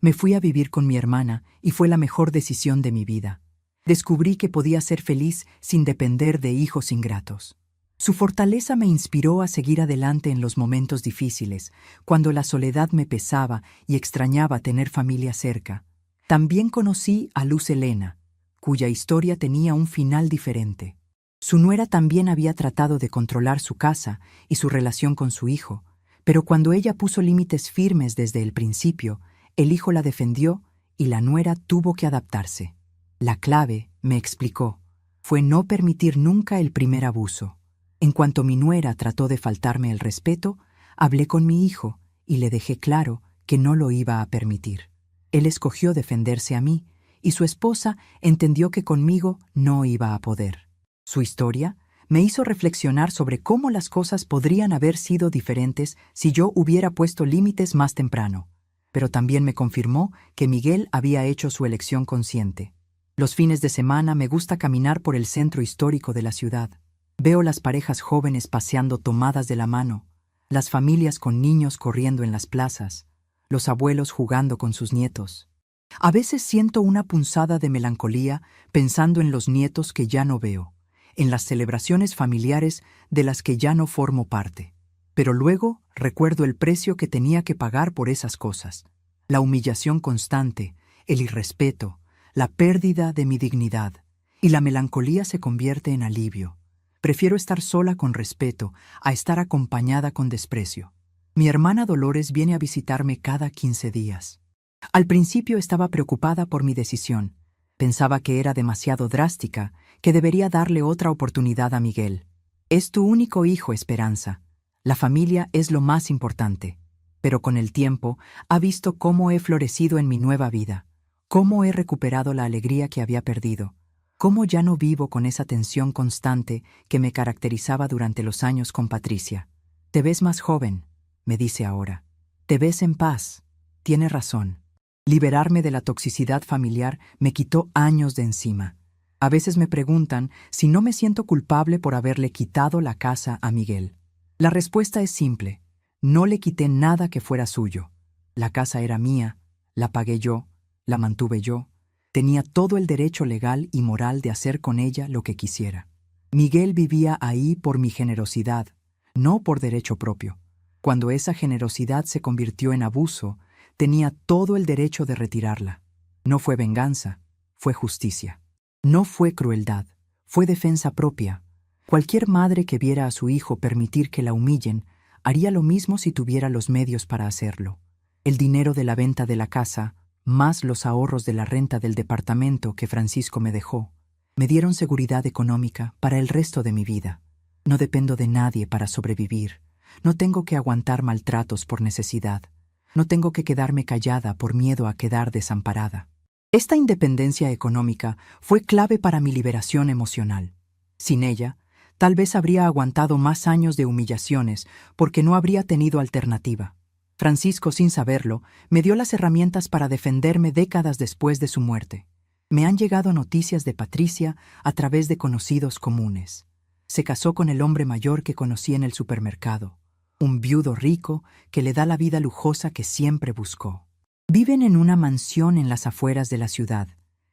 Me fui a vivir con mi hermana y fue la mejor decisión de mi vida. Descubrí que podía ser feliz sin depender de hijos ingratos. Su fortaleza me inspiró a seguir adelante en los momentos difíciles, cuando la soledad me pesaba y extrañaba tener familia cerca. También conocí a Luz Helena, cuya historia tenía un final diferente. Su nuera también había tratado de controlar su casa y su relación con su hijo, pero cuando ella puso límites firmes desde el principio, el hijo la defendió y la nuera tuvo que adaptarse. La clave, me explicó, fue no permitir nunca el primer abuso. En cuanto mi nuera trató de faltarme el respeto, hablé con mi hijo y le dejé claro que no lo iba a permitir. Él escogió defenderse a mí y su esposa entendió que conmigo no iba a poder. Su historia me hizo reflexionar sobre cómo las cosas podrían haber sido diferentes si yo hubiera puesto límites más temprano, pero también me confirmó que Miguel había hecho su elección consciente. Los fines de semana me gusta caminar por el centro histórico de la ciudad. Veo las parejas jóvenes paseando tomadas de la mano, las familias con niños corriendo en las plazas, los abuelos jugando con sus nietos. A veces siento una punzada de melancolía pensando en los nietos que ya no veo, en las celebraciones familiares de las que ya no formo parte. Pero luego recuerdo el precio que tenía que pagar por esas cosas, la humillación constante, el irrespeto, la pérdida de mi dignidad, y la melancolía se convierte en alivio. Prefiero estar sola con respeto a estar acompañada con desprecio. Mi hermana Dolores viene a visitarme cada 15 días. Al principio estaba preocupada por mi decisión. Pensaba que era demasiado drástica, que debería darle otra oportunidad a Miguel. Es tu único hijo, Esperanza. La familia es lo más importante. Pero con el tiempo ha visto cómo he florecido en mi nueva vida, cómo he recuperado la alegría que había perdido, cómo ya no vivo con esa tensión constante que me caracterizaba durante los años con Patricia. Te ves más joven, me dice ahora. Te ves en paz. Tiene razón. Liberarme de la toxicidad familiar me quitó años de encima. A veces me preguntan si no me siento culpable por haberle quitado la casa a Miguel. La respuesta es simple. No le quité nada que fuera suyo. La casa era mía, la pagué yo, la mantuve yo. Tenía todo el derecho legal y moral de hacer con ella lo que quisiera. Miguel vivía ahí por mi generosidad, no por derecho propio. Cuando esa generosidad se convirtió en abuso, tenía todo el derecho de retirarla. No fue venganza, fue justicia. No fue crueldad, fue defensa propia. Cualquier madre que viera a su hijo permitir que la humillen, haría lo mismo si tuviera los medios para hacerlo. El dinero de la venta de la casa, más los ahorros de la renta del departamento que Francisco me dejó, me dieron seguridad económica para el resto de mi vida. No dependo de nadie para sobrevivir. No tengo que aguantar maltratos por necesidad. No tengo que quedarme callada por miedo a quedar desamparada. Esta independencia económica fue clave para mi liberación emocional. Sin ella, tal vez habría aguantado más años de humillaciones porque no habría tenido alternativa. Francisco, sin saberlo, me dio las herramientas para defenderme décadas después de su muerte. Me han llegado noticias de Patricia a través de conocidos comunes. Se casó con el hombre mayor que conocí en el supermercado, un viudo rico que le da la vida lujosa que siempre buscó. Viven en una mansión en las afueras de la ciudad.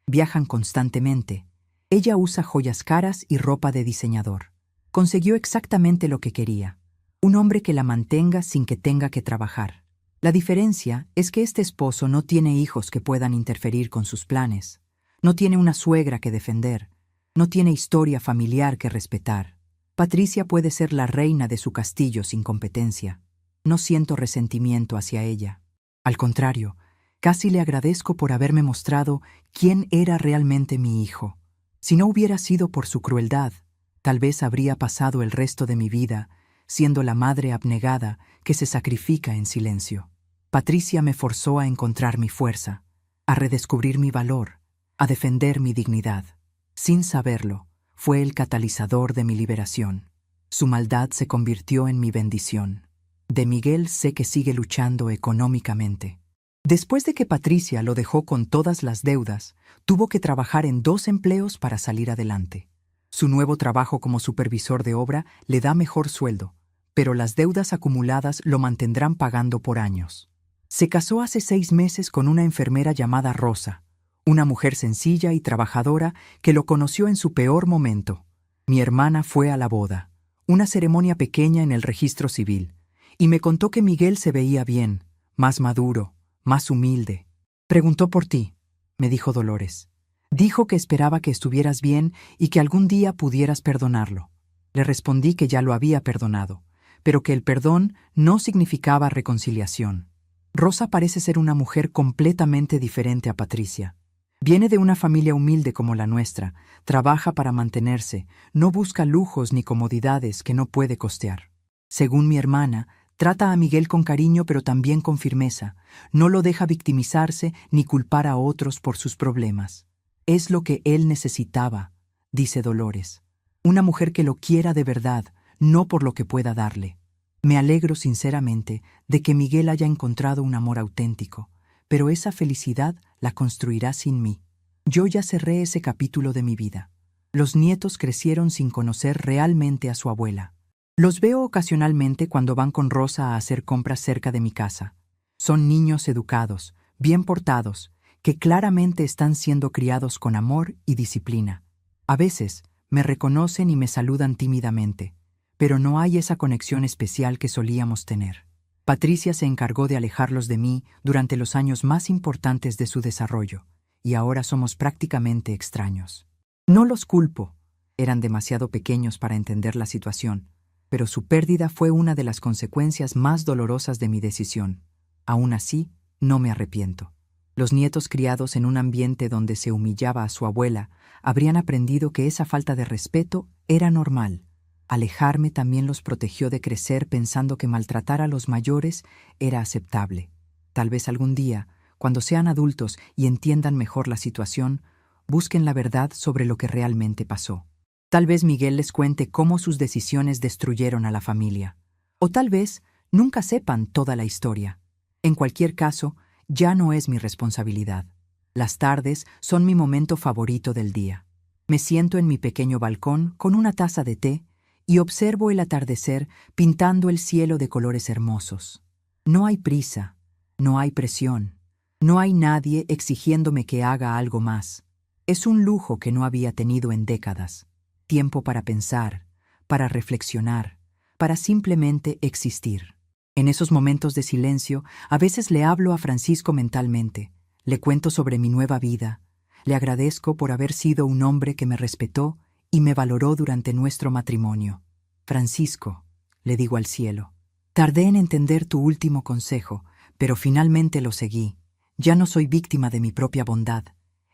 Viajan constantemente. Ella usa joyas caras y ropa de diseñador. Consiguió exactamente lo que quería. Un hombre que la mantenga sin que tenga que trabajar. La diferencia es que este esposo no tiene hijos que puedan interferir con sus planes. No tiene una suegra que defender. No tiene historia familiar que respetar. Patricia puede ser la reina de su castillo sin competencia. No siento resentimiento hacia ella. Al contrario, casi le agradezco por haberme mostrado quién era realmente mi hijo. Si no hubiera sido por su crueldad, tal vez habría pasado el resto de mi vida siendo la madre abnegada que se sacrifica en silencio. Patricia me forzó a encontrar mi fuerza, a redescubrir mi valor, a defender mi dignidad. Sin saberlo, fue el catalizador de mi liberación. Su maldad se convirtió en mi bendición. De Miguel sé que sigue luchando económicamente. Después de que Patricia lo dejó con todas las deudas, tuvo que trabajar en 2 empleos para salir adelante. Su nuevo trabajo como supervisor de obra le da mejor sueldo, pero las deudas acumuladas lo mantendrán pagando por años. Se casó hace 6 meses con una enfermera llamada Rosa, una mujer sencilla y trabajadora que lo conoció en su peor momento. Mi hermana fue a la boda, una ceremonia pequeña en el registro civil, y me contó que Miguel se veía bien, más maduro, más humilde. Preguntó por ti, me dijo Dolores. Dijo que esperaba que estuvieras bien y que algún día pudieras perdonarlo. Le respondí que ya lo había perdonado, pero que el perdón no significaba reconciliación. Rosa parece ser una mujer completamente diferente a Patricia. Viene de una familia humilde como la nuestra, trabaja para mantenerse, no busca lujos ni comodidades que no puede costear. Según mi hermana, trata a Miguel con cariño pero también con firmeza, no lo deja victimizarse ni culpar a otros por sus problemas. Es lo que él necesitaba, dice Dolores. Una mujer que lo quiera de verdad, no por lo que pueda darle. Me alegro sinceramente de que Miguel haya encontrado un amor auténtico, pero esa felicidad la construirá sin mí. Yo ya cerré ese capítulo de mi vida. Los nietos crecieron sin conocer realmente a su abuela. Los veo ocasionalmente cuando van con Rosa a hacer compras cerca de mi casa. Son niños educados, bien portados, que claramente están siendo criados con amor y disciplina. A veces me reconocen y me saludan tímidamente, pero no hay esa conexión especial que solíamos tener. Patricia se encargó de alejarlos de mí durante los años más importantes de su desarrollo, y ahora somos prácticamente extraños. No los culpo, eran demasiado pequeños para entender la situación, pero su pérdida fue una de las consecuencias más dolorosas de mi decisión. Aún así, no me arrepiento. Los nietos criados en un ambiente donde se humillaba a su abuela habrían aprendido que esa falta de respeto era normal. Alejarme también los protegió de crecer pensando que maltratar a los mayores era aceptable. Tal vez algún día, cuando sean adultos y entiendan mejor la situación, busquen la verdad sobre lo que realmente pasó. Tal vez Miguel les cuente cómo sus decisiones destruyeron a la familia. O tal vez nunca sepan toda la historia. En cualquier caso, ya no es mi responsabilidad. Las tardes son mi momento favorito del día. Me siento en mi pequeño balcón con una taza de té y observo el atardecer pintando el cielo de colores hermosos. No hay prisa, no hay presión, no hay nadie exigiéndome que haga algo más. Es un lujo que no había tenido en décadas. Tiempo para pensar, para reflexionar, para simplemente existir. En esos momentos de silencio, a veces le hablo a Francisco mentalmente, le cuento sobre mi nueva vida, le agradezco por haber sido un hombre que me respetó y me valoró durante nuestro matrimonio. Francisco, le digo al cielo, tardé en entender tu último consejo, pero finalmente lo seguí. Ya no soy víctima de mi propia bondad.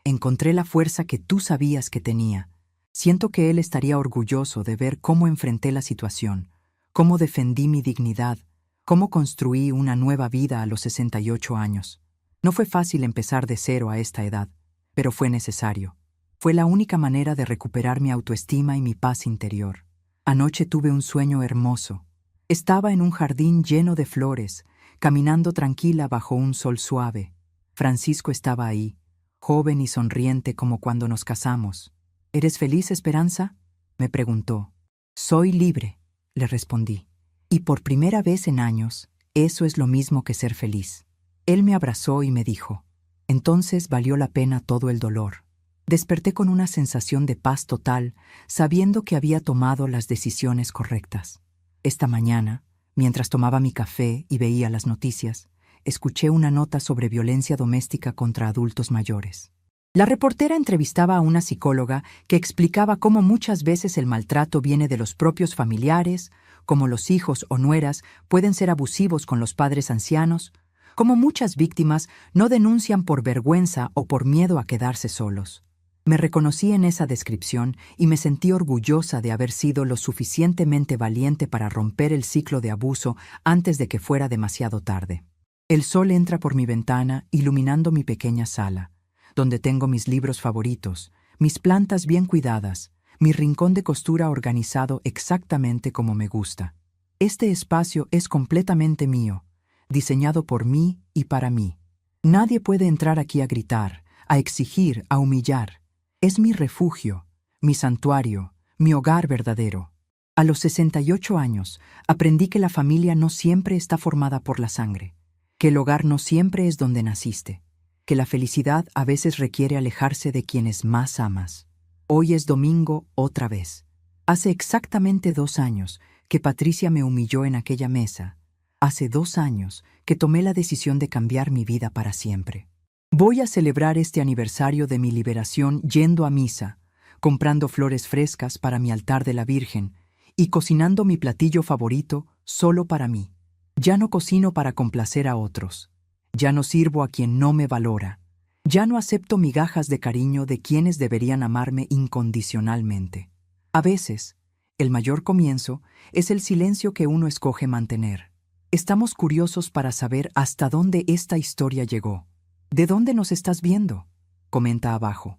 Encontré la fuerza que tú sabías que tenía. Siento que él estaría orgulloso de ver cómo enfrenté la situación, cómo defendí mi dignidad, cómo construí una nueva vida a los 68 años. No fue fácil empezar de cero a esta edad, pero fue necesario. Fue la única manera de recuperar mi autoestima y mi paz interior. Anoche tuve un sueño hermoso. Estaba en un jardín lleno de flores, caminando tranquila bajo un sol suave. Francisco estaba ahí, joven y sonriente como cuando nos casamos. ¿Eres feliz, Esperanza?, me preguntó. Soy libre, le respondí. Y por primera vez en años, eso es lo mismo que ser feliz. Él me abrazó y me dijo, entonces valió la pena todo el dolor. Desperté con una sensación de paz total, sabiendo que había tomado las decisiones correctas. Esta mañana, mientras tomaba mi café y veía las noticias, escuché una nota sobre violencia doméstica contra adultos mayores. La reportera entrevistaba a una psicóloga que explicaba cómo muchas veces el maltrato viene de los propios familiares, cómo los hijos o nueras pueden ser abusivos con los padres ancianos, cómo muchas víctimas no denuncian por vergüenza o por miedo a quedarse solos. Me reconocí en esa descripción y me sentí orgullosa de haber sido lo suficientemente valiente para romper el ciclo de abuso antes de que fuera demasiado tarde. El sol entra por mi ventana, iluminando mi pequeña sala, donde tengo mis libros favoritos, mis plantas bien cuidadas, mi rincón de costura organizado exactamente como me gusta. Este espacio es completamente mío, diseñado por mí y para mí. Nadie puede entrar aquí a gritar, a exigir, a humillar. Es mi refugio, mi santuario, mi hogar verdadero. A los 68 años, aprendí que la familia no siempre está formada por la sangre, que el hogar no siempre es donde naciste, que la felicidad a veces requiere alejarse de quienes más amas. Hoy es domingo otra vez. Hace exactamente 2 años que Patricia me humilló en aquella mesa. Hace 2 años que tomé la decisión de cambiar mi vida para siempre. Voy a celebrar este aniversario de mi liberación yendo a misa, comprando flores frescas para mi altar de la Virgen y cocinando mi platillo favorito solo para mí. Ya no cocino para complacer a otros. Ya no sirvo a quien no me valora. Ya no acepto migajas de cariño de quienes deberían amarme incondicionalmente. A veces, el mayor comienzo es el silencio que uno escoge mantener. Estamos curiosos para saber hasta dónde esta historia llegó. ¿De dónde nos estás viendo? Comenta abajo.